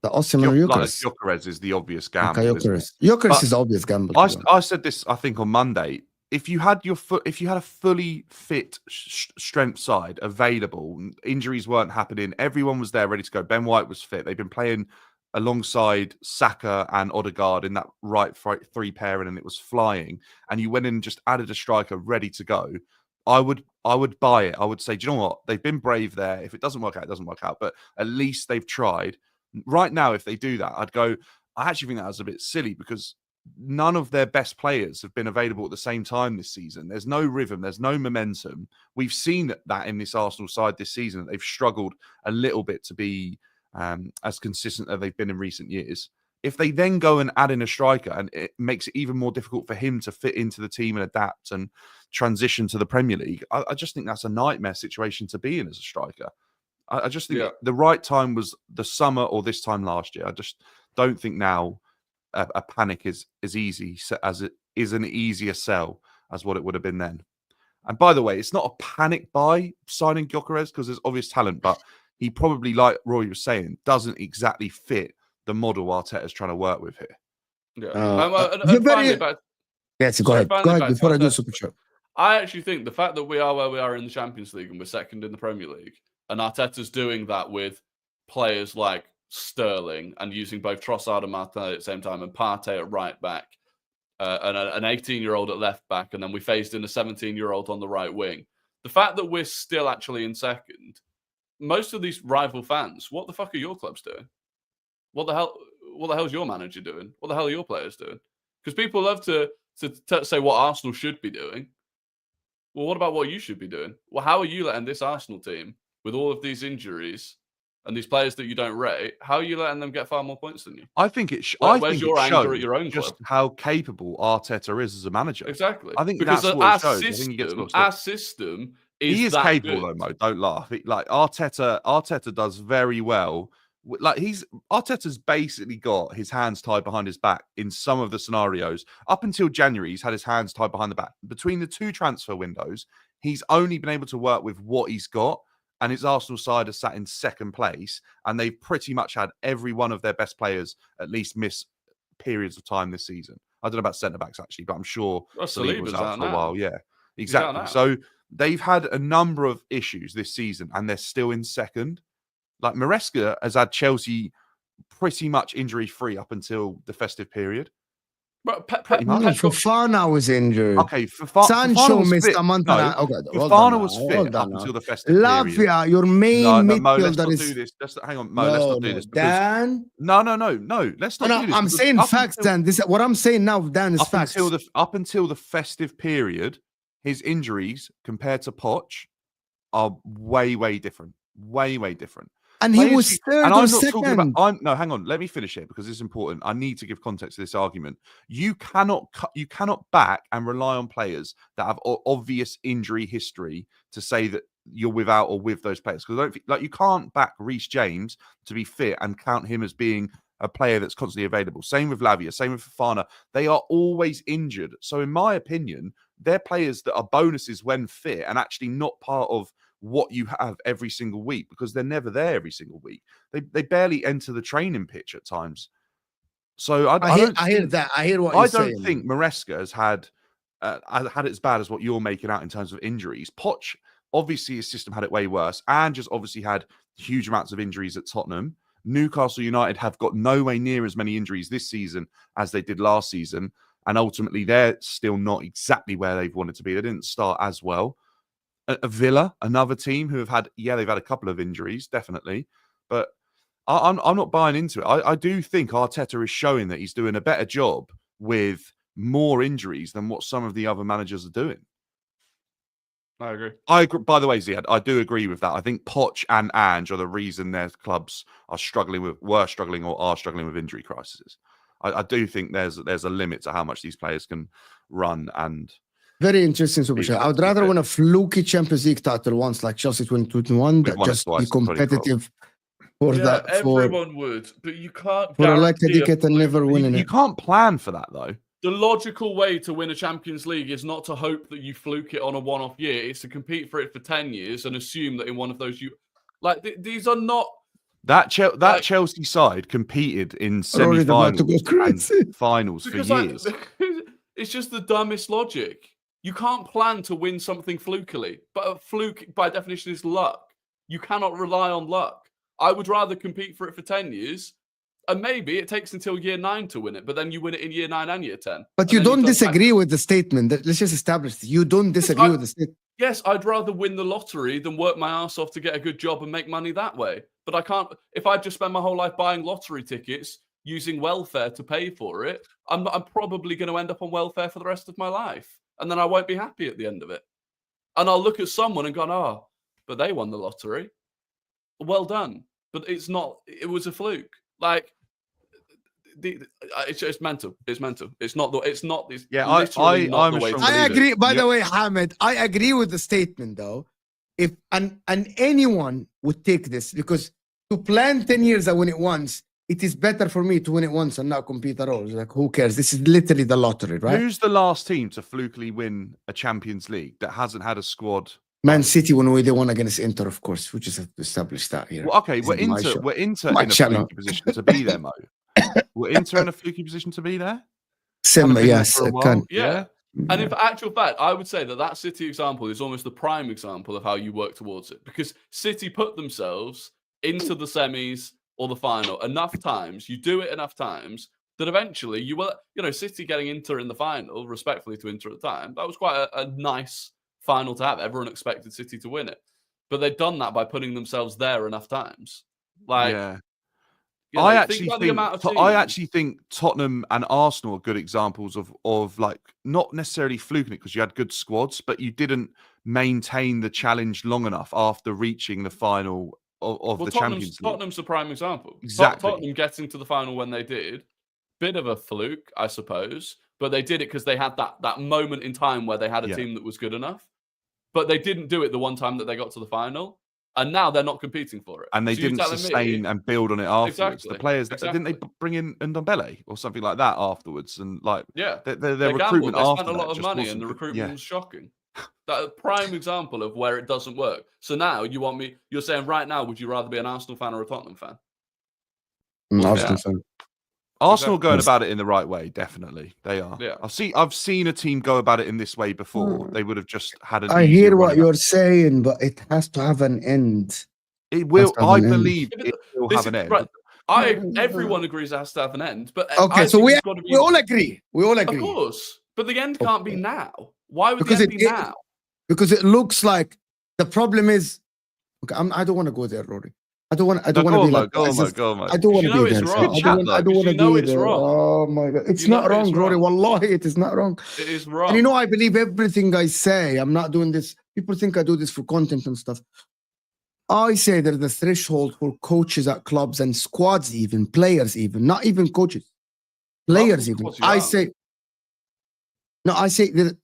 The Osimhen or Gyökeres? Gyökeres is the obvious gamble. Okay, Gyökeres is the obvious gamble. I said this, I think, on Monday. If you had a fully fit strength side available, injuries weren't happening, everyone was there ready to go. Ben White was fit. They've been playing alongside Saka and Odegaard in that right three pairing, and it was flying. And you went in and just added a striker ready to go. I would buy it. I would say, do you know what? They've been brave there. If it doesn't work out, it doesn't work out. But at least they've tried. Right now, if they do that, I'd go, I actually think that was a bit silly because none of their best players have been available at the same time this season. There's no rhythm. There's no momentum. We've seen that in this Arsenal side this season. They've struggled a little bit to be as consistent as they've been in recent years. If they then go and add in a striker, and it makes it even more difficult for him to fit into the team and adapt and transition to the Premier League, I just think that's a nightmare situation to be in as a striker. I just think the right time was the summer or this time last year. I just don't think now a panic is as easy as it is an easier sell as what it would have been then. And by the way, it's not a panic buy signing Gyökeres because there's obvious talent, but he probably, like Roy was saying, doesn't exactly fit the model Arteta's trying to work with here. Yeah. Go ahead before I do Super Chat. I actually think the fact that we are where we are in the Champions League and we're second in the Premier League, and Arteta's doing that with players like Sterling and using both Trossard and Martinelli at the same time and Partey at right back and an 18-year-old at left back, and then we phased in a 17-year-old on the right wing. The fact that we're still actually in second, most of these rival fans, what the fuck are your clubs doing? What the hell is your manager doing? What the hell are your players doing? Because people love to say what Arsenal should be doing. Well, what about what you should be doing? Well, how are you letting this Arsenal team, with all of these injuries and these players that you don't rate, how are you letting them get far more points than you? I think it. Where's your anger at your own just club? How capable Arteta is as a manager. Exactly. I think because that's what it shows. I think he gets our system is he is that capable good. though, Mo. Don't laugh. Like Arteta does very well. Like Arteta's basically got his hands tied behind his back in some of the scenarios. Up until January, he's had his hands tied behind the back. Between the two transfer windows, he's only been able to work with what he's got. And his Arsenal side has sat in second place, and they've pretty much had every one of their best players at least miss periods of time this season. I don't know about centre backs actually, but I'm sure Saliba was out for a while. Yeah, exactly. So they've had a number of issues this season, and they're still in second. Like Maresca has had Chelsea pretty much injury free up until the festive period. But Fofana was injured. Okay, Sancho missed a month. Fofana was fit up until the festive period. Lavia, your main midfielder let's not do this. Hang on, Mo, let's not do this. Dan? No. Let's not do this. I'm saying facts, Dan. What I'm saying now, Dan, is facts. Up until the festive period, his injuries compared to Poch are way, way different. Way, way different. And he was third and or I'm not second. talking about. No, hang on. Let me finish it because it's important. I need to give context to this argument. You cannot back and rely on players that have obvious injury history to say that you're without or with those players. Because I don't think, you can't back Reece James to be fit and count him as being a player that's constantly available. Same with Lavia, same with Fofana. They are always injured. So in my opinion, they're players that are bonuses when fit and actually not part of what you have every single week because they're never there every single week. They barely enter the training pitch at times. So I hear that. I hear what you're saying. I don't think Maresca has had it as bad as what you're making out in terms of injuries. Poch, obviously his system had it way worse and just obviously had huge amounts of injuries at Tottenham. Newcastle United have got nowhere near as many injuries this season as they did last season. And ultimately, they're still not exactly where they've wanted to be. They didn't start as well. A Villa, another team who have had, they've had a couple of injuries, definitely. But I'm not buying into it. I do think Arteta is showing that he's doing a better job with more injuries than what some of the other managers are doing. I agree. By the way, Ziad, I do agree with that. I think Poch and Ange are the reason their clubs are struggling with injury crises. I do think there's a limit to how much these players can run. And very interesting, Superstar. I would rather win a fluky Champions League title once, like Chelsea 2021, that just be competitive for that. Everyone would, but you can't. For a like dedicated and never winning it. You can't plan for that though. The logical way to win a Champions League is not to hope that you fluke it on a one-off year. It's to compete for it for 10 years and assume that in one of those these are not. That Chelsea side competed in semi-finals and finals for years. It's just the dumbest logic. You can't plan to win something flukily, but a fluke, by definition, is luck. You cannot rely on luck. I would rather compete for it for 10 years, and maybe it takes until year 9 to win it, but then you win it in year 9 and year 10. But you don't disagree with the statement. Let's just establish this. You don't disagree with the statement. Yes, I'd rather win the lottery than work my ass off to get a good job and make money that way. But I can't, if I just spend my whole life buying lottery tickets, using welfare to pay for it, I'm probably going to end up on welfare for the rest of my life. And then I won't be happy at the end of it. And I'll look at someone and go, but they won the lottery. Well done. But it was a fluke. Like, it's mental. It's mental. It's not this. Yeah, I agree. By the way, Hamid, I agree with the statement though. If and anyone would take this, because to plan 10 years I win it once, it is better for me to win it once and not compete at all. It's like, who cares? This is literally the lottery, right? Who's the last team to flukily win a Champions League that hasn't had a squad? Man City when they won against Inter, of course. We just have to establish that here. Well, okay, we're Inter in a fluky position to be there, Mo. We're Inter in a fluky position to be there? Yes, it can. Yeah. And in actual fact, I would say that City example is almost the prime example of how you work towards it. Because City put themselves into the semis or the final enough times, you do it enough times, that eventually you will, City getting Inter in the final, respectfully to Inter at the time, that was quite a nice final to have. Everyone expected City to win it. But they'd done that by putting themselves there enough times. I actually think Tottenham and Arsenal are good examples of like not necessarily fluking it because you had good squads, but you didn't maintain the challenge long enough after reaching the final of the Champions League. Tottenham's a prime example. Exactly. Tottenham getting to the final when they did, bit of a fluke, I suppose, but they did it because they had that moment in time where they had a team that was good enough, but they didn't do it the one time that they got to the final. And now they're not competing for it. And they didn't sustain and build on it afterwards. Exactly, the players, didn't they bring in Ndombele or something like that afterwards? And their recruitment gambled. They after spent a lot of money and the recruitment was shocking. That a prime example of where it doesn't work. So now you're saying right now, would you rather be an Arsenal fan or a Tottenham fan? Arsenal fan. Arsenal going about it in the right way, definitely. They are. Yeah. I've seen a team go about it in this way before. They would have just had I hear what you're saying, but it has to have an end. It will. I believe it will have an end. Right. Everyone agrees it has to have an end. But okay, so we all agree. We all agree. Of course. But the end can't be now. Why would the end be now? Because it looks like the problem is. Okay, I don't want to go there, Rory. I don't want to be like. Go on, I don't want to be there. I don't want to be there. Oh my God, it's not wrong, Rory. Wallahi, it is not wrong. It is wrong. And I believe everything I say. I'm not doing this. People think I do this for content and stuff. I say there's a threshold for coaches at clubs and squads, even players, even not even coaches, players, even. I say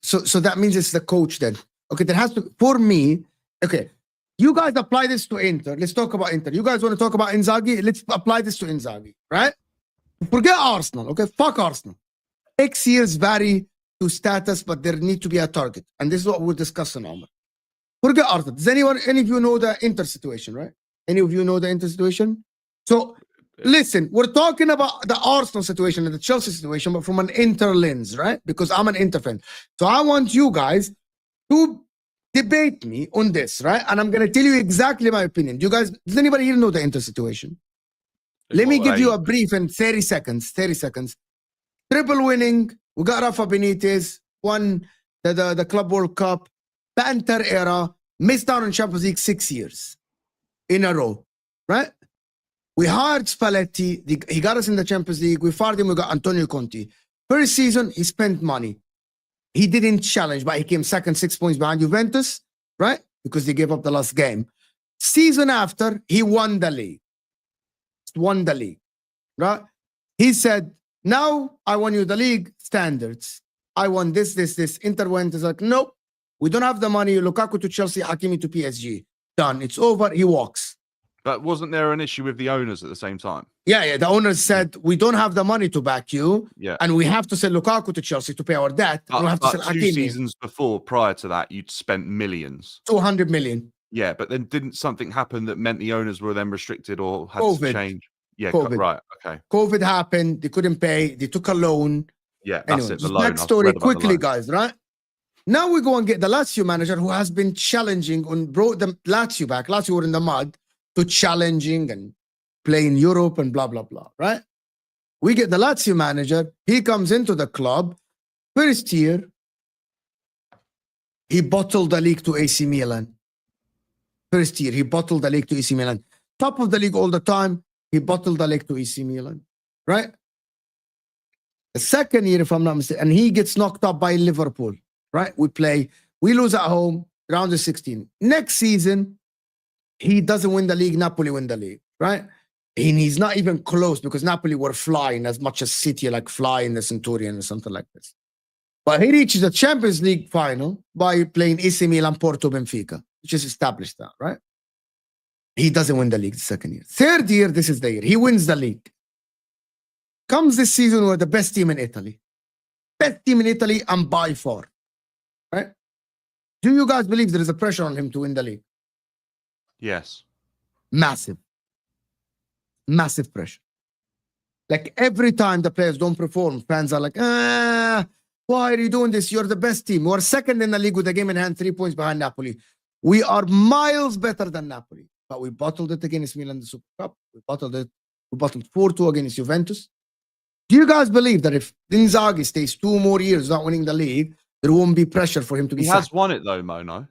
so that means it's the coach then. Okay, there has to, for me. Okay, you guys apply this to Inter. Let's talk about Inter. You guys want to talk about Inzaghi? Let's apply this to Inzaghi, right? Forget Arsenal. Okay, fuck Arsenal. X years vary to status, but there need to be a target, and this is what we're discussing, Omar. Forget Arsenal. Does any of you know the Inter situation, right? Any of you know the Inter situation? So listen, we're talking about the Arsenal situation and the Chelsea situation, but from an Inter lens, right? Because I'm an Inter fan. So I want you guys to debate me on this, right? And I'm going to tell you exactly my opinion. Does anybody here know the Inter situation? Let me give you a brief in 30 seconds. 30 seconds. Triple winning. We got Rafa Benitez, won the Club World Cup. Banter era, missed out on Champions League 6 years in a row, right? We hired Spalletti. He got us in the Champions League. We fired him. We got Antonio Conte. First season, he spent money. He didn't challenge, but he came second, 6 points behind Juventus, right? Because they gave up the last game. Season after, he won the league. Won the league, right? He said, now I won you the league standards. I won this. Inter went, is like, nope. We don't have the money. Lukaku to Chelsea, Hakimi to PSG. Done. It's over. He walks. But wasn't there an issue with the owners at the same time? Yeah. The owners said, we don't have the money to back you. Yeah. And we have to sell Lukaku to Chelsea to pay our debt. And we have to sell Hakimi. 2 seasons before, prior to that, you'd spent millions. 200 million. Yeah, but then didn't something happen that meant the owners were then restricted or had COVID. to change? Yeah, COVID. Right. Okay. COVID happened. They couldn't pay. They took a loan. Yeah, that's anyway, it. The loan. Backstory quickly, guys, right? Now we go and get the Lazio manager who has been challenging and brought the Lazio back. Lazio were in the mud to challenging and playing Europe and blah, blah, blah, right? We get the Lazio manager. He comes into the club. First year, he bottled the league to AC Milan. First year, he bottled the league to AC Milan. Top of the league all the time, he bottled the league to AC Milan, right? The second year, if I'm not mistaken, and he gets knocked up by Liverpool. Right? We lose at home, round of 16. Next season, he doesn't win the league, Napoli win the league, right? And he's not even close because Napoli were flying as much as City, like flying the Centurion or something like this. But he reaches the Champions League final by playing AC Milan, Porto, Benfica, which is established that, right? He doesn't win the league the second year. Third year, this is the year. He wins the league. Comes this season, we're the best team in Italy. Best team in Italy and by far. Right? Do you guys believe there is a pressure on him to win the league? Yes. Massive pressure. Like every time the players don't perform, fans are like, why are you doing this? You're the best team. We're second in the league with a game in hand, 3 points behind Napoli. We are miles better than Napoli. But we bottled it against Milan in the Super Cup. We bottled 4-2 against Juventus. Do you guys believe that if Inzaghi stays 2 more years not winning the league, there won't be pressure for him to be He sacked? has won it though, Mo, no?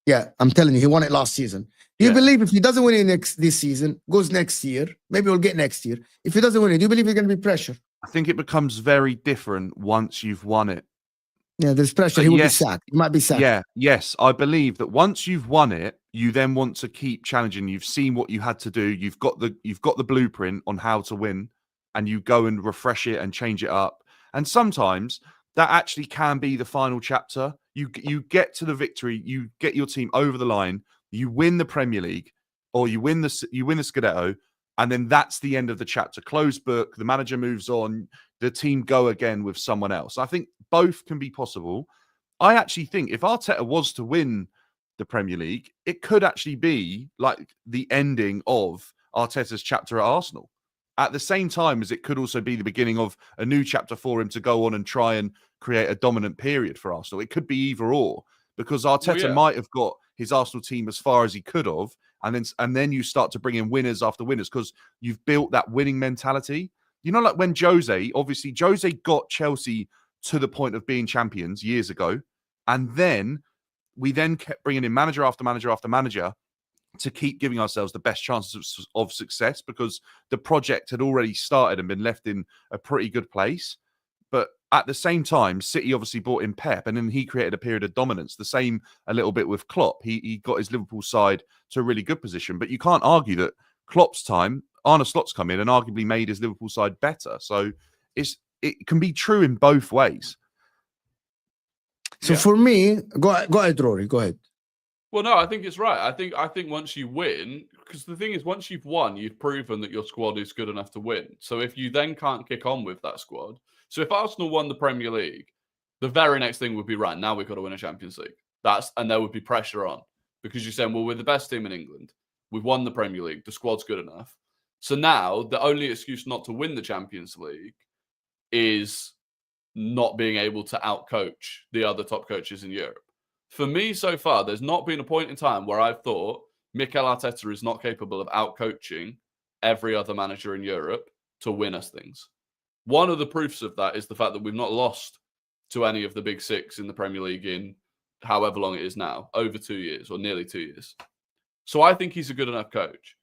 Yeah, I'm telling you, he won it last season. Do you believe if he doesn't win it this season, goes next year, maybe we'll get next year. If he doesn't win it, do you believe there's going to be pressure? I think it becomes very different once you've won it. Yeah, there's pressure. He will be sacked. He might be sacked. Yeah, yes. I believe that once you've won it, you then want to keep challenging. You've seen what you had to do. You've got the blueprint on how to win, and you go and refresh it and change it up. And sometimes that actually can be the final chapter. You get to the victory, you get your team over the line, you win the Premier League, or you win the Scudetto, and then that's the end of the chapter. Closed book, the manager moves on, the team go again with someone else. I think both can be possible. I actually think if Arteta was to win the Premier League, it could actually be like the ending of Arteta's chapter at Arsenal. At the same time as it could also be the beginning of a new chapter for him to go on and try and create a dominant period for Arsenal. It could be either or, because Arteta might have got his Arsenal team as far as he could have, and then you start to bring in winners after winners because you've built that winning mentality. You know, like when Jose got Chelsea to the point of being champions years ago, and then we then kept bringing in manager after manager after manager to keep giving ourselves the best chances of success because the project had already started and been left in a pretty good place. But at the same time, City obviously brought in Pep, and then he created a period of dominance. The same a little bit with Klopp. He got his Liverpool side to a really good position. But you can't argue that Klopp's time, Arne Slot's come in and arguably made his Liverpool side better. So it can be true in both ways. So for me, go ahead, Rory. Go ahead. Well, no, I think it's right. I think once you win, because the thing is, once you've won, you've proven that your squad is good enough to win. So if you then can't kick on with that squad, so if Arsenal won the Premier League, the very next thing would be, right, now we've got to win a Champions League. And there would be pressure on, because you're saying, well, we're the best team in England. We've won the Premier League. The squad's good enough. So now the only excuse not to win the Champions League is not being able to outcoach the other top coaches in Europe. For me, so far, there's not been a point in time where I've thought Mikel Arteta is not capable of outcoaching every other manager in Europe to win us things. One of the proofs of that is the fact that we've not lost to any of the big six in the Premier League in however long it is now, over 2 years or nearly 2 years. So I think he's a good enough coach.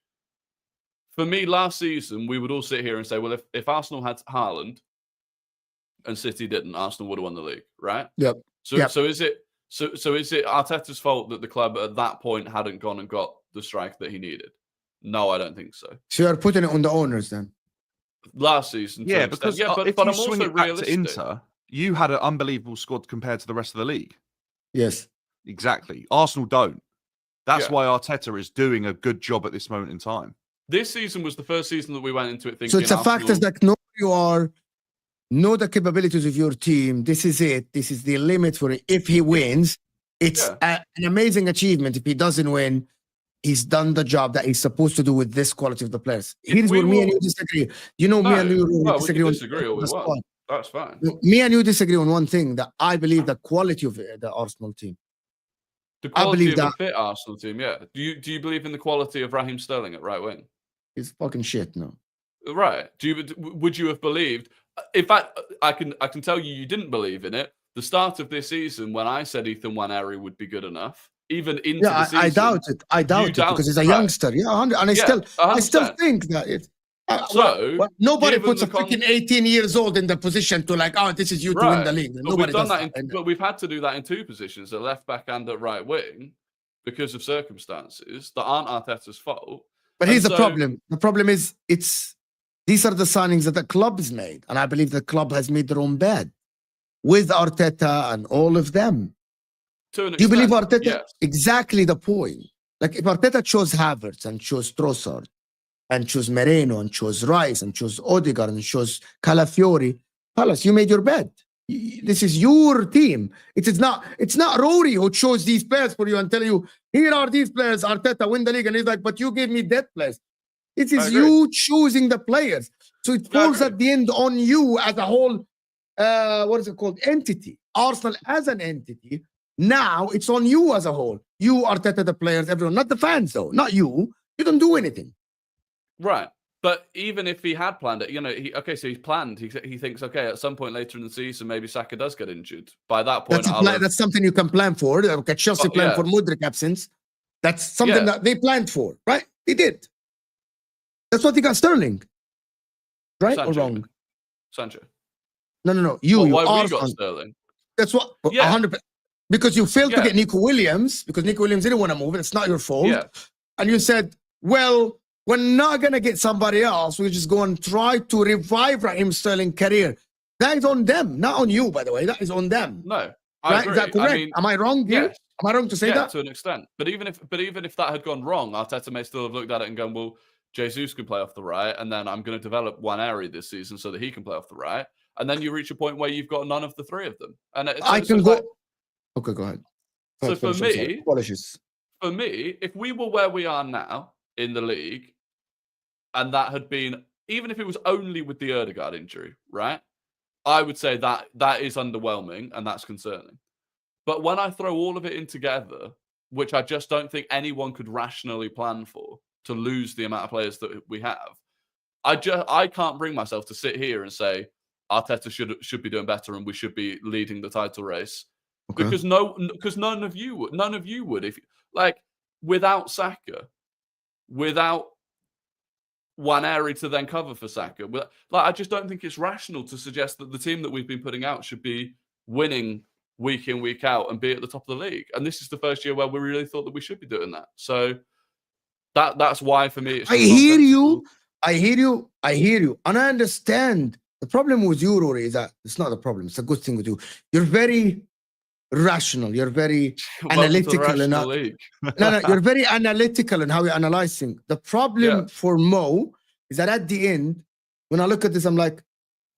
For me, last season, we would all sit here and say, well, if Arsenal had Haaland and City didn't, Arsenal would have won the league, right? Yep. So is it Arteta's fault that the club at that point hadn't gone and got the strike that he needed? No, I don't think so. So you're putting it on the owners then? Last season, yeah, because but if I'm you swing also it back realistic. to Inter, you had an unbelievable squad compared to the rest of the league. Yes. Exactly. Arsenal don't. That's why Arteta is doing a good job at this moment in time. This season was the first season that we went into it thinking. So it's a fact is that know the capabilities of your team. This is it. This is the limit for it. If he wins, it's an amazing achievement. If he doesn't win, he's done the job that he's supposed to do with this quality of the players. Here's where me and you disagree. You know, me and you disagree on the squad. That's fine. Me and you disagree on one thing, that I believe the quality of the Arsenal team. The quality of the fit Arsenal team, yeah. Do you believe in the quality of Raheem Sterling at right wing? It's fucking shit, no. Right. Would you have believed? In fact, I can tell you didn't believe in it. The start of this season, when I said Ethan Nwaneri would be good enough, even into the season, I doubt it. I doubt it because he's a youngster. Yeah, 100, and I still think that it. Nobody puts a freaking 18 years old in the position to this is you to win the league. Nobody does that. But we've had to do that in two positions, at left back and at right wing, because of circumstances that aren't Arteta's fault. But here's the problem. The problem is these are the signings that the club has made, and I believe the club has made their own bed with Arteta and all of them. Do you believe Arteta? Yes. Exactly the point. Like if Arteta chose Havertz and chose Trossard and chose Moreno and chose Rice and chose Odegaard and chose Calafiori, Palace, you made your bed. This is your team. It's not Rory who chose these players for you and tell you, here are these players, Arteta win the league. And he's like, but you gave me that players. It is you choosing the players. So it falls at the end on you as a whole, what is it called? Entity. Arsenal as an entity. Now it's on you as a whole. You, Arteta, the players, everyone, not the fans though, not you. You don't do anything. Right. But even if he had planned it, so he's planned. He thinks, okay, at some point later in the season, maybe Saka does get injured. By that point, that's something you can plan for. Okay, Chelsea planned for Mudryk absence. That's something that they planned for, right? They did. That's what they got Sterling. Right Sancho. Or wrong? Sancho. No. Why we got Sterling? That's what 100%. Because you failed to get Nico Williams, because Nico Williams didn't want to move. It's not your fault. Yeah. And you said, well, we're not going to get somebody else. We're just going to try to revive Raheem Sterling's career. That is on them, not on you, by the way. That is on them. No, I agree. Is that correct? Am I wrong here? Yes. Am I wrong to say that? To an extent. But even if that had gone wrong, Arteta may still have looked at it and gone, well, Jesus can play off the right, and then I'm going to develop Nwaneri this season so that he can play off the right. And then you reach a point where you've got none of the three of them. And I can go. Okay, go ahead. So for me, if we were where we are now in the league, and that had been, even if it was only with the Odegaard injury, right? I would say that is underwhelming and that's concerning. But when I throw all of it in together, which I just don't think anyone could rationally plan for, to lose the amount of players that we have, I can't bring myself to sit here and say Arteta should be doing better and we should be leading the title race. Okay. Because none of you would if without Saka, without Waneri to then cover for Saka. But like, I just don't think it's rational to suggest that the team that we've been putting out should be winning week in, week out and be at the top of the league. And this is the first year where we really thought that we should be doing that. So that's why for me, it's I hear you. And I understand. The problem with you, Rory, is that it's not the problem. It's a good thing with you. You're very rational. You're very analytical. No, you're very analytical in how you analyze things. The problem for Mo is that at the end, when I look at this, I'm like,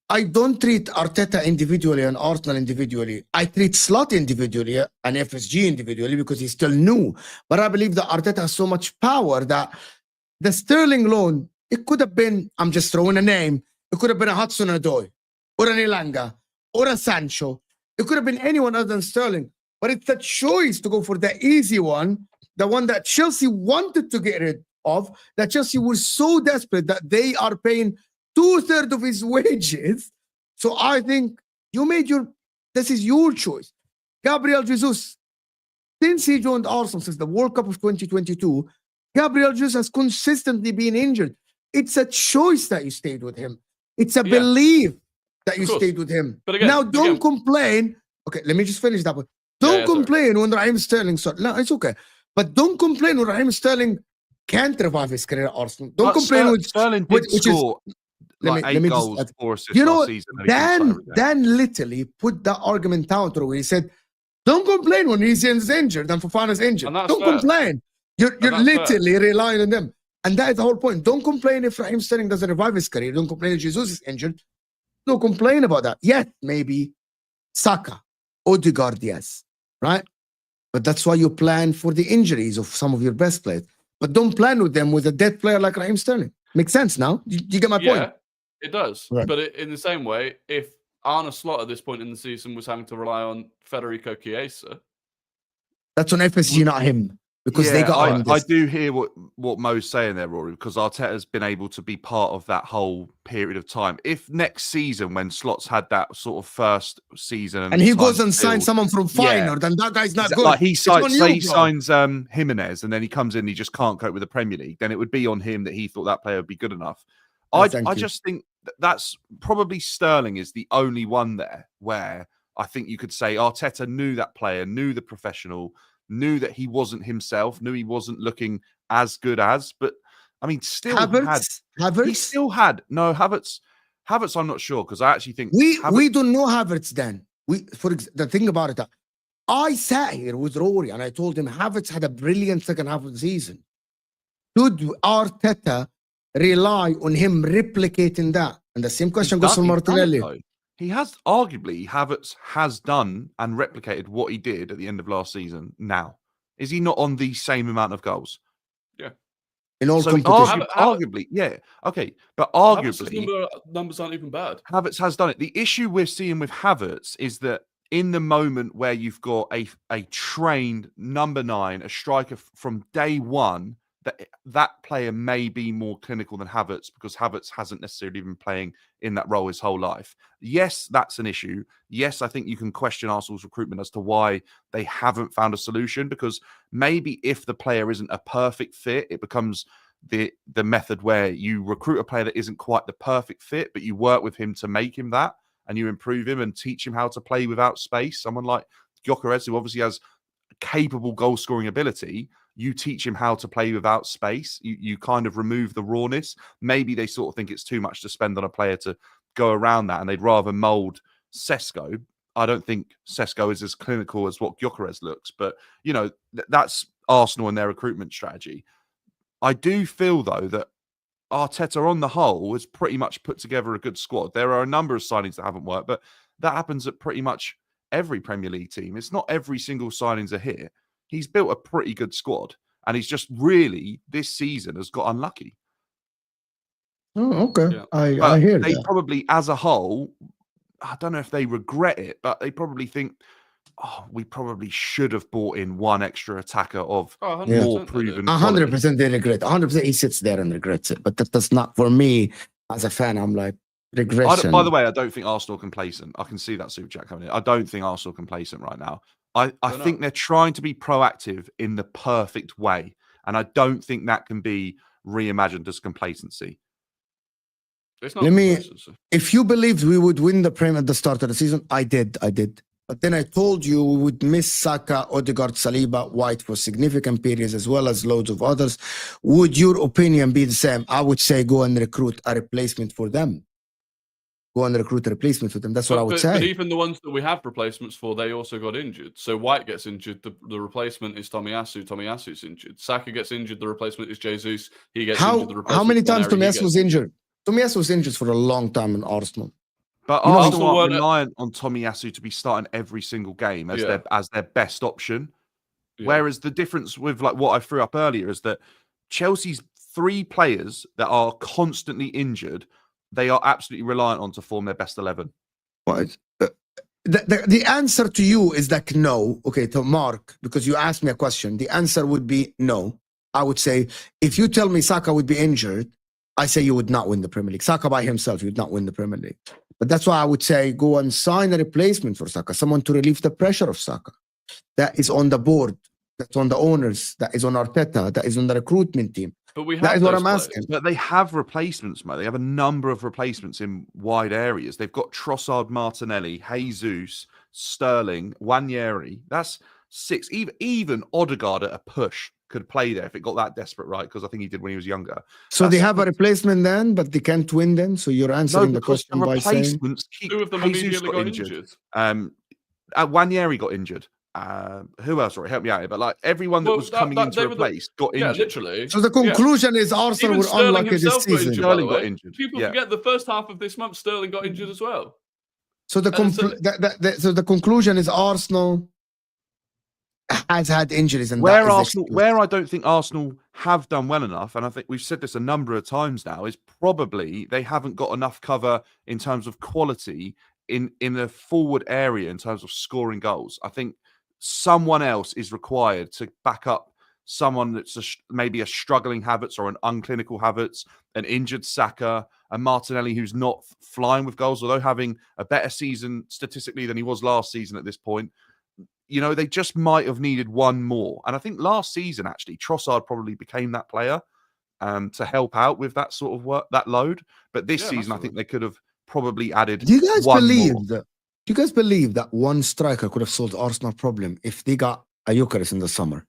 I don't treat Arteta individually and Arsenal individually. I treat Slot individually and FSG individually because he's still new. But I believe that Arteta has so much power that the Sterling loan, it could have been, I'm just throwing a name, it could have been a Hudson-Odoi or an Elanga or a Sancho. It could have been anyone other than Sterling. But it's a choice to go for the easy one, the one that Chelsea wanted to get rid of, that Chelsea was so desperate that they are paying 2/3 of his wages. So I think this is your choice. Gabriel Jesus, since he joined Arsenal, since the World Cup of 2022, Gabriel Jesus has consistently been injured. It's a choice that you stayed with him. It's a belief that you stayed with him. But again, now, don't complain. Okay, let me just finish that one. Don't complain when Raheem Sterling... No, it's okay. But don't complain when Raheem Sterling can't revive his career at Arsenal. Don't complain with... Sterling did score like 8 goals, 4 assists last season. Dan literally put that argument out where he said, don't complain when he's injured and Fofana's injured. Don't complain. You're literally relying on them. And that is the whole point. Don't complain if Raheem Sterling doesn't revive his career. Don't complain if Jesus is injured. Don't complain about that. Yet, maybe Saka, Odegaard, yes, right? But that's why you plan for the injuries of some of your best players. But don't plan with them with a dead player like Raheem Sterling. Makes sense now? You get my point? Yeah, it does. Right. But in the same way, if Arne Slot at this point in the season was having to rely on Federico Chiesa... That's on FSG, not him. Because they got I do hear what Mo's saying there, Rory, because Arteta's been able to be part of that whole period of time. If next season, when Slot's had that sort of first season, and he goes and signs someone from Feyenoord, and that guy's not good. Like he signs Jimenez, and then he comes in, and he just can't cope with the Premier League. Then it would be on him that he thought that player would be good enough. I just think that's probably Sterling is the only one there where I think you could say Arteta knew that player, knew the professional, knew that he wasn't himself, knew he wasn't looking as good as, but I mean, still Havertz? He still had Havertz. I'm not sure because I actually think we don't know Havertz. Then the thing about it, I sat here with Rory and I told him Havertz had a brilliant second half of the season. Should Arteta rely on him replicating that? And the same question goes for Martinelli. He has arguably Havertz has done and replicated what he did at the end of last season. Now, is he not on the same amount of goals? Yeah, in all competitions. Arguably, yeah, okay, but arguably numbers aren't even bad. Havertz has done it. The issue we're seeing with Havertz is that in the moment where you've got a trained number 9, a striker from day one, that player may be more clinical than Havertz because Havertz hasn't necessarily been playing in that role his whole life. Yes, that's an issue. Yes, I think you can question Arsenal's recruitment as to why they haven't found a solution, because maybe if the player isn't a perfect fit, it becomes the method where you recruit a player that isn't quite the perfect fit, but you work with him to make him that, and you improve him and teach him how to play without space. Someone like Gyökeres, who obviously has capable goal-scoring ability, you teach him how to play without space. You kind of remove the rawness. Maybe they sort of think it's too much to spend on a player to go around that, and they'd rather mould Sesko. I don't think Sesko is as clinical as what Gyökeres looks, but, you know, that's Arsenal and their recruitment strategy. I do feel, though, that Arteta, on the whole, has pretty much put together a good squad. There are a number of signings that haven't worked, but that happens at pretty much every Premier League team. It's not every single signing's a hit. He's built a pretty good squad, and he's just really, this season, has got unlucky. Oh, okay. Yeah. I hear they that. Probably, as a whole, I don't know if they regret it, but they probably think, we probably should have bought in one extra attacker of more proven 100% they regret. 100% he sits there and regrets it. But that's not, for me, as a fan, I'm like, regression. By the way, I don't think Arsenal are complacent. I can see that super chat coming in. I don't think Arsenal are complacent right now. I think they're trying to be proactive in the perfect way. And I don't think that can be reimagined as complacency. It's not Let me. consistency. If you believed we would win the Prem at the start of the season, I did. But then I told you we would miss Saka, Odegaard, Saliba, White for significant periods, as well as loads of others. Would your opinion be the same? I would say go and recruit a replacement for them. That's what I would say. But even the ones that we have replacements for, they also got injured. So White gets injured, the replacement is Tomiyasu. Tomiyasu's injured. Saka gets injured, the replacement is Jesus. He gets injured, the replacement. How many times Tomiyasu was injured? Tomiyasu was injured for a long time in Arsenal. But Arsenal are reliant on Tomiyasu to be starting every single game as their best option. Yeah. Whereas the difference with like what I threw up earlier is that Chelsea's 3 players that are constantly injured, they are absolutely reliant on to form their best 11. What? The answer to you is like no. Okay, to Mark, because you asked me a question, the answer would be no. I would say, if you tell me Saka would be injured, I say you would not win the Premier League. Saka by himself, you would not win the Premier League. But that's why I would say go and sign a replacement for Saka, someone to relieve the pressure of Saka. That is on the board, that's on the owners, that is on Arteta, that is on the recruitment team. But that is what I'm asking. But they have replacements, Mo. They have a number of replacements in wide areas. They've got Trossard, Martinelli, Jesus, Sterling, Wanyeri. That's 6. Even Odegaard at a push could play there if it got that desperate, right? Because I think he did when he was younger. So they have a replacement then, but they can't win then? So you're answering the question by saying... 2 of them immediately got injured. Wanyeri got injured. Who else? Sorry, help me out here. But like everyone that was coming in to replace got injured. Yeah, literally. So the conclusion is Arsenal were unlucky this season. Sterling got injured. People forget the first half of this month, Sterling got injured as well. So the conclusion is Arsenal has had injuries, and where I don't think Arsenal have done well enough, and I think we've said this a number of times now, is probably they haven't got enough cover in terms of quality in the forward area in terms of scoring goals. I think someone else is required to back up someone that's maybe a struggling Havertz or an unclinical Havertz, an injured Saka, and Martinelli who's not flying with goals, although having a better season statistically than he was last season at this point. You know, they just might have needed one more. And I think last season, actually, Trossard probably became that player to help out with that sort of work, that load. But this season, I think they could have probably added Do you guys one believe more. that? Do you guys believe that one striker could have solved Arsenal problem if they got a Eucharist in the summer?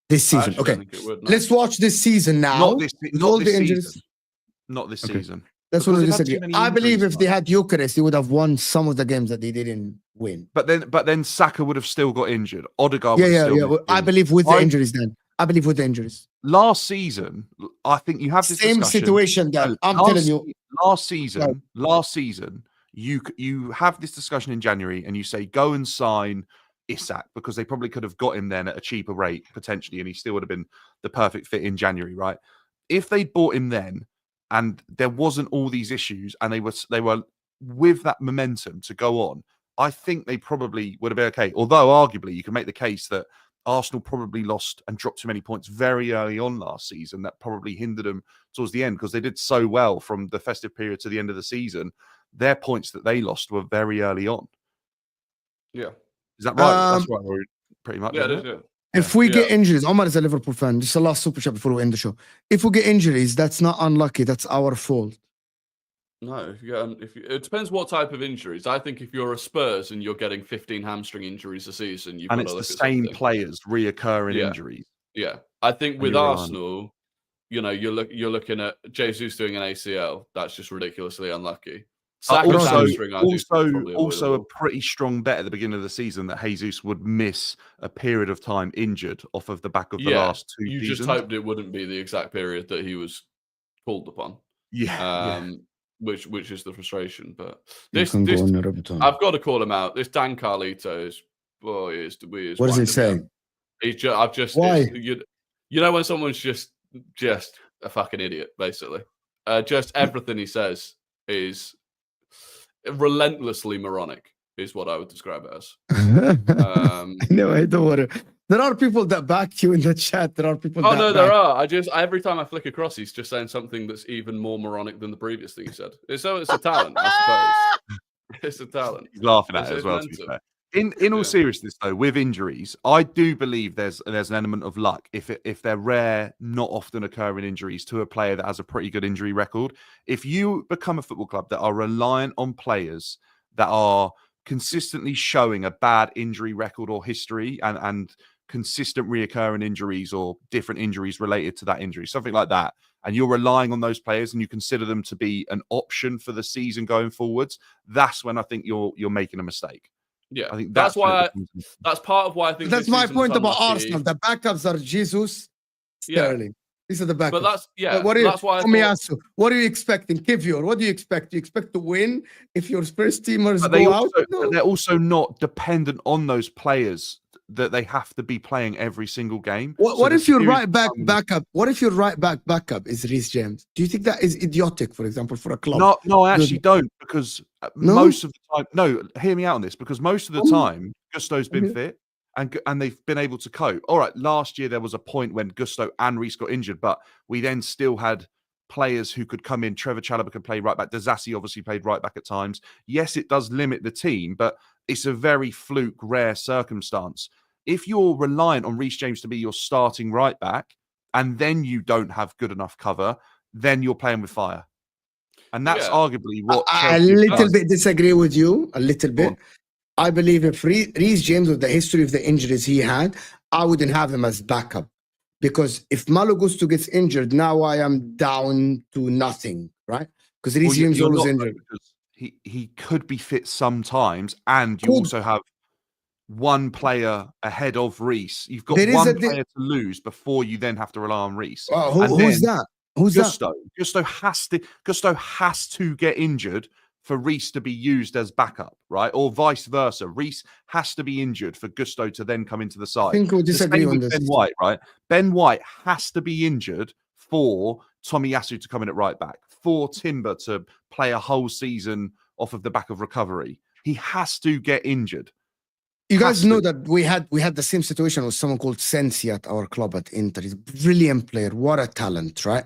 This season. Okay. Let's watch this season now. Not this season. Not this season. That's what I disagree. I believe if they had Eucharist, they would have won some of the games that they didn't win. But then Saka would have still got injured. Odegaard would have still got I believe with the injuries then. I believe with the injuries. Last season, I think you have this same discussion. Situation then. I'm telling you. Last season, you have this discussion in January and you say, go and sign Isak because they probably could have got him then at a cheaper rate, potentially, and he still would have been the perfect fit in January, right? If they bought him then, and there wasn't all these issues, and they were with that momentum to go on, I think they probably would have been okay. Although arguably you can make the case that Arsenal probably lost and dropped too many points very early on last season. That probably hindered them towards the end because they did so well from the festive period to the end of the season. Their points that they lost were very early on. Yeah. Is that right? That's right, pretty much. Yeah, it is, yeah. If we get injuries, Omar is a Liverpool fan. This is the last super chat before we end the show. If we get injuries, that's not unlucky. That's our fault. No, it depends what type of injuries. I think if you're a Spurs and you're getting 15 hamstring injuries a season, you've got to look at it's the same something. Players reoccurring injuries. Yeah, I think with Arsenal, you know, you're looking at Jesus doing an ACL. That's just ridiculously unlucky. Also a pretty strong bet at the beginning of the season that Jesus would miss a period of time injured off of the back of the last 2 seasons. You just hoped it wouldn't be the exact period that he was called upon. Which is the frustration. But this I've got to call him out. This Dan Carlito is what does he say? You know when someone's just a fucking idiot, basically. Just everything he says is relentlessly moronic, is what I would describe it as. No, I don't want to. There are people that back you in the chat. There are people. Oh no, there are. Every time I flick across, he's just saying something that's even more moronic than the previous thing he said. It's a talent, I suppose. It's a talent. He's laughing at it as well. To be fair. In all seriousness, though, with injuries, I do believe there's an element of luck if they're rare, not often occurring injuries to a player that has a pretty good injury record. If you become a football club that are reliant on players that are consistently showing a bad injury record or history and consistent reoccurring injuries or different injuries related to that injury, something like that, and you're relying on those players and you consider them to be an option for the season going forwards, that's when I think you're making a mistake. Yeah, I think that's why. That's part of why I think. That's my point about Arsenal. The backups are Jesus, Sterling. Yeah. These are the backups. But that's that's why. Let me ask you: what are you expecting, Kivior? What do you expect? Do you expect to win if your first teamers go out? No. They're also not dependent on those players that they have to be playing every single game. What if your right back backup? What if your right back backup is Reece James? Do you think that is idiotic, for example, for a club? No, I actually don't, because most of the time, no, hear me out on this, because most of the time, Gusto's been fit and they've been able to cope. All right, last year there was a point when Gusto and Reece got injured, but we then still had players who could come in. Trevor Chalobah could play right back. Dazassi obviously played right back at times. Yes, it does limit the team, but it's a very fluke, rare circumstance. If you're reliant on Reece James to be your starting right back and then you don't have good enough cover, then you're playing with fire. And that's arguably what I a little bit disagree with you, a little bit. I believe if Reece James, with the history of the injuries he had, I wouldn't have him as backup. Because if Malo Gusto gets injured, now I am down to nothing, right? Because Reece James is always injured. He could be fit sometimes, and you also have one player ahead of Reece. You've got one player to lose before you then have to rely on Reece. Who's that? Who's Gusto? Gusto has to get injured for Reece to be used as backup, right? Or vice versa. Reece has to be injured for Gusto to then come into the side. I think we'll disagree on this. Ben White, right? Ben White has to be injured for Tomiyasu to come in at right back, for Timber to play a whole season off of the back of recovery. He has to get injured. You guys know that we had the same situation with someone called Sensi at our club at Inter. He's a brilliant player. What a talent, right?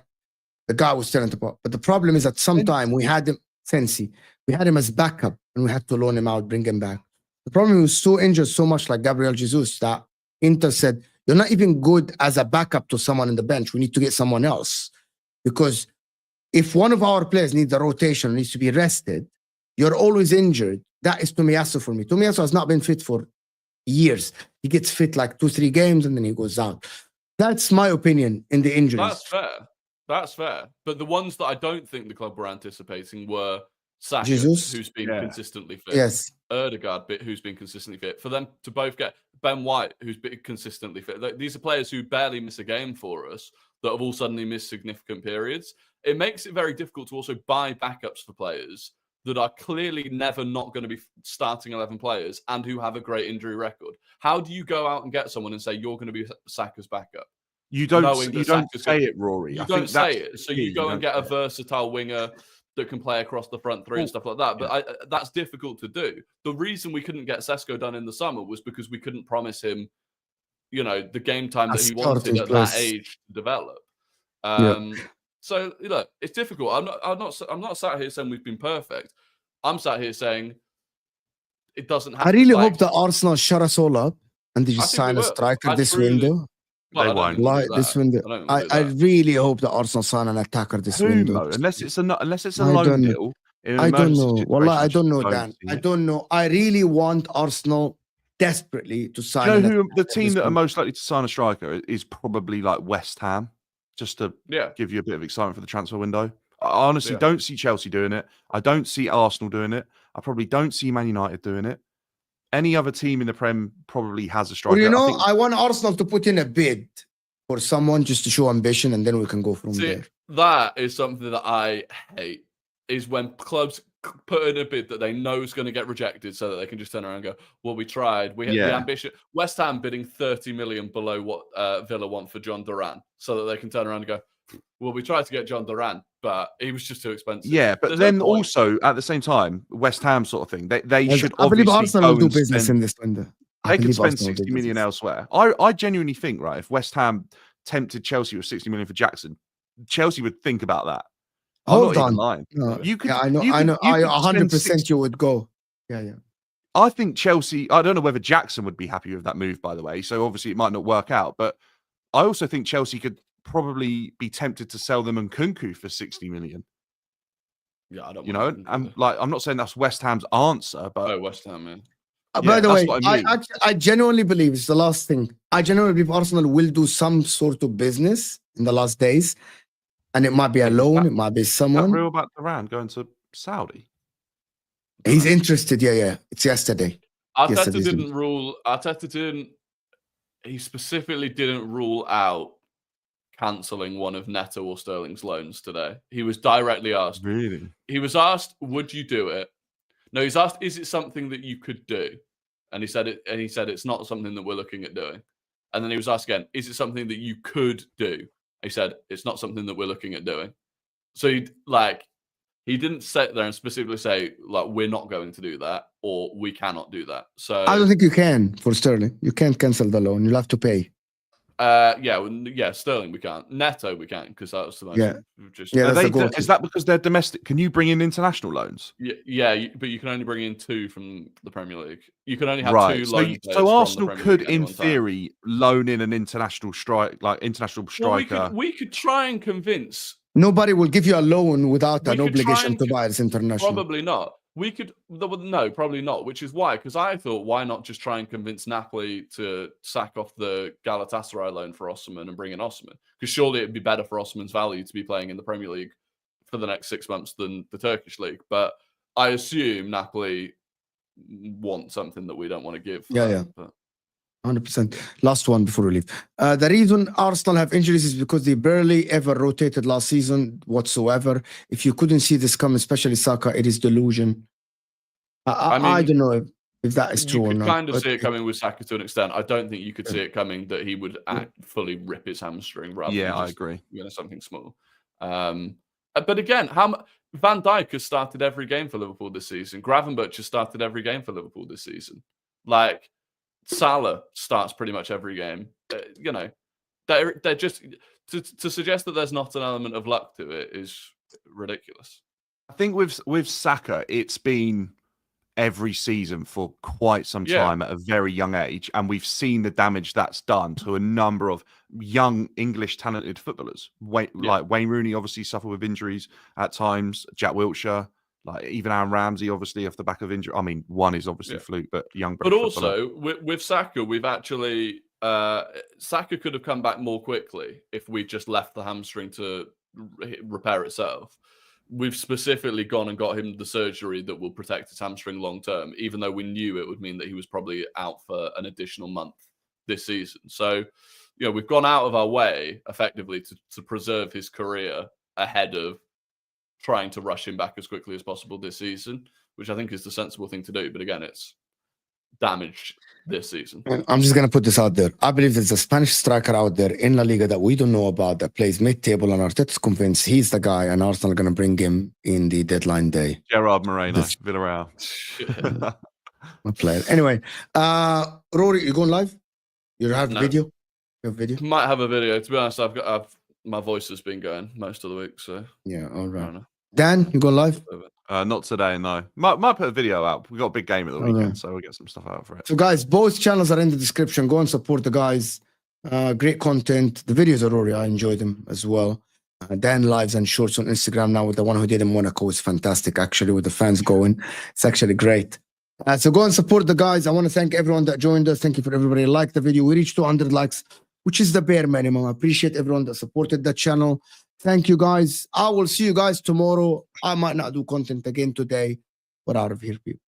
The guy was talented. But the problem is that sometime we had him, Sensi, we had him as backup and we had to loan him out, bring him back. The problem, he was so injured, so much like Gabriel Jesus, that Inter said, you're not even good as a backup to someone in the bench. We need to get someone else. Because if one of our players needs a rotation, needs to be rested, you're always injured. That is Tomiyasu for me. Tomiyasu has not been fit for years. He gets fit like 2-3 games and then he goes out. That's my opinion in the injuries. That's fair. But the ones that I don't think the club were anticipating were Saka, Jesus, who's been consistently fit. Yes. Erdegaard, who's been consistently fit. For them to both get Ben White, who's been consistently fit. These are players who barely miss a game for us that have all suddenly missed significant periods. It makes it very difficult to also buy backups for players that are clearly never not going to be starting 11 players and who have a great injury record. How do you go out and get someone and say you're going to be Saka's backup? You don't say it, Rory. You don't say it. So you go and get a versatile winger that can play across the front three and stuff like that. But that's difficult to do. The reason we couldn't get Sesko done in the summer was because we couldn't promise him, the game time that he wanted at that age to develop. So look, it's difficult. I'm not sat here saying we've been perfect. I'm sat here saying it doesn't happen. I really hope that Arsenal shut us all up and they just sign a striker this window. They won't. Like this window. I really hope that Arsenal sign an attacker this window. Unless it's a loan deal. I don't know. Well, I don't know, Dan. I don't know. I really want Arsenal desperately to sign. Who the team that are most likely to sign a striker is probably like West Ham, just to give you a bit of excitement for the transfer window. I honestly don't see Chelsea doing it. I don't see Arsenal doing it. I probably don't see Man United doing it. Any other team in the Prem probably has a striker. Well, I want Arsenal to put in a bid for someone just to show ambition, and then we can go from there. That is something that I hate, is when clubs put in a bid that they know is going to get rejected so that they can just turn around and go, well, we tried. We had the ambition. West Ham bidding 30 million below what Villa want for John Duran so that they can turn around and go, well, we tried to get John Duran, but he was just too expensive. Yeah, but there's then also at the same time, West Ham sort of thing. They should. I believe Arsenal will do business in this window. They could spend 60 million elsewhere. I genuinely think, right, if West Ham tempted Chelsea with 60 million for Jackson, Chelsea would think about that. Hold on. No. You could. I know. I 100% you would go. Yeah. I think Chelsea, I don't know whether Jackson would be happy with that move, by the way. So obviously it might not work out. But I also think Chelsea could probably be tempted to sell them Nkunku for 60 million. Yeah, I don't. You know, I'm not saying that's West Ham's answer, but West Ham, man. By the way, I genuinely believe it's the last thing. I genuinely believe Arsenal will do some sort of business in the last days, and it might be a loan, it might be someone. Is that real about Duran going to Saudi? He's interested. Yeah. It's yesterday. Arteta didn't rule. Arteta didn't. He specifically didn't rule out cancelling one of Neto or Sterling's loans today. He was directly asked. Really? He was asked, "Would you do it?" No, he's asked, "Is it something that you could do?" And he said it. And he said it's not something that we're looking at doing. And then he was asked again, "Is it something that you could do?" He said it's not something that we're looking at doing. So he didn't sit there and specifically say like we're not going to do that or we cannot do that. So I don't think you can for Sterling. You can't cancel the loan. You'll have to pay. Sterling we can't. Neto we can because that was the most. Is that because they're domestic? Can you bring in international loans? But you can only bring in 2 from the Premier League. You can only have 2 loans. So Arsenal could, in theory, loan in an international striker. Well, we could try and convince. Nobody will give you a loan without an obligation to buy it international. Probably not. We could, no, probably not, which is why, because I thought, why not just try and convince Napoli to sack off the Galatasaray loan for Osimhen and bring in Osimhen? Because surely it'd be better for Osimhen's value to be playing in the Premier League for the next 6 months than the Turkish league. But I assume Napoli want something that we don't want to give. But 100%. Last one before we leave. The reason Arsenal have injuries is because they barely ever rotated last season whatsoever. If you couldn't see this coming, especially Saka, it is delusion. I don't know if that is true or not. You could kind of see it coming with Saka to an extent. I don't think you could see it coming that he would fully rip his hamstring rather than I agree. Something small. But again, Van Dijk has started every game for Liverpool this season. Gravenberch has started every game for Liverpool this season. Like, Salah starts pretty much every game. They're just to suggest that there's not an element of luck to it is ridiculous. I think with Saka, it's been every season for quite some time at a very young age, and we've seen the damage that's done to a number of young English talented footballers. Like Wayne Rooney obviously suffered with injuries at times. Jack Wilshere. Like even Aaron Ramsey, obviously off the back of injury. I mean, one is obviously fluke, but young. But also with Saka, we've actually Saka could have come back more quickly if we just left the hamstring to repair itself. We've specifically gone and got him the surgery that will protect his hamstring long term, even though we knew it would mean that he was probably out for an additional month this season. So, we've gone out of our way effectively to preserve his career ahead of trying to rush him back as quickly as possible this season, which I think is the sensible thing to do. But again, it's damaged this season. I'm just going to put this out there. I believe there's a Spanish striker out there in La Liga that we don't know about that plays mid-table, and Arteta's convinced he's the guy, and Arsenal are going to bring him in the deadline day. Gerard Moreno, Villarreal. A player. Anyway, Rory, you going live? You have video? You have video? Might have a video. To be honest, my voice has been going most of the week, so yeah, all right. Dan, you go live? Not today, no. Might put a video out. We got a big game at the weekend, so we'll get some stuff out for it. So, guys, both channels are in the description. Go and support the guys. Great content. The videos are Rory. I enjoy them as well. Dan lives and shorts on Instagram now with the one who did in Monaco is fantastic, actually, with the fans going. It's actually great. So go and support the guys. I want to thank everyone that joined us. Thank you for everybody who liked the video. We reached 200 likes, which is the bare minimum. I appreciate everyone that supported the channel. Thank you, guys. I will see you guys tomorrow. I might not do content again today. We're out of here, people.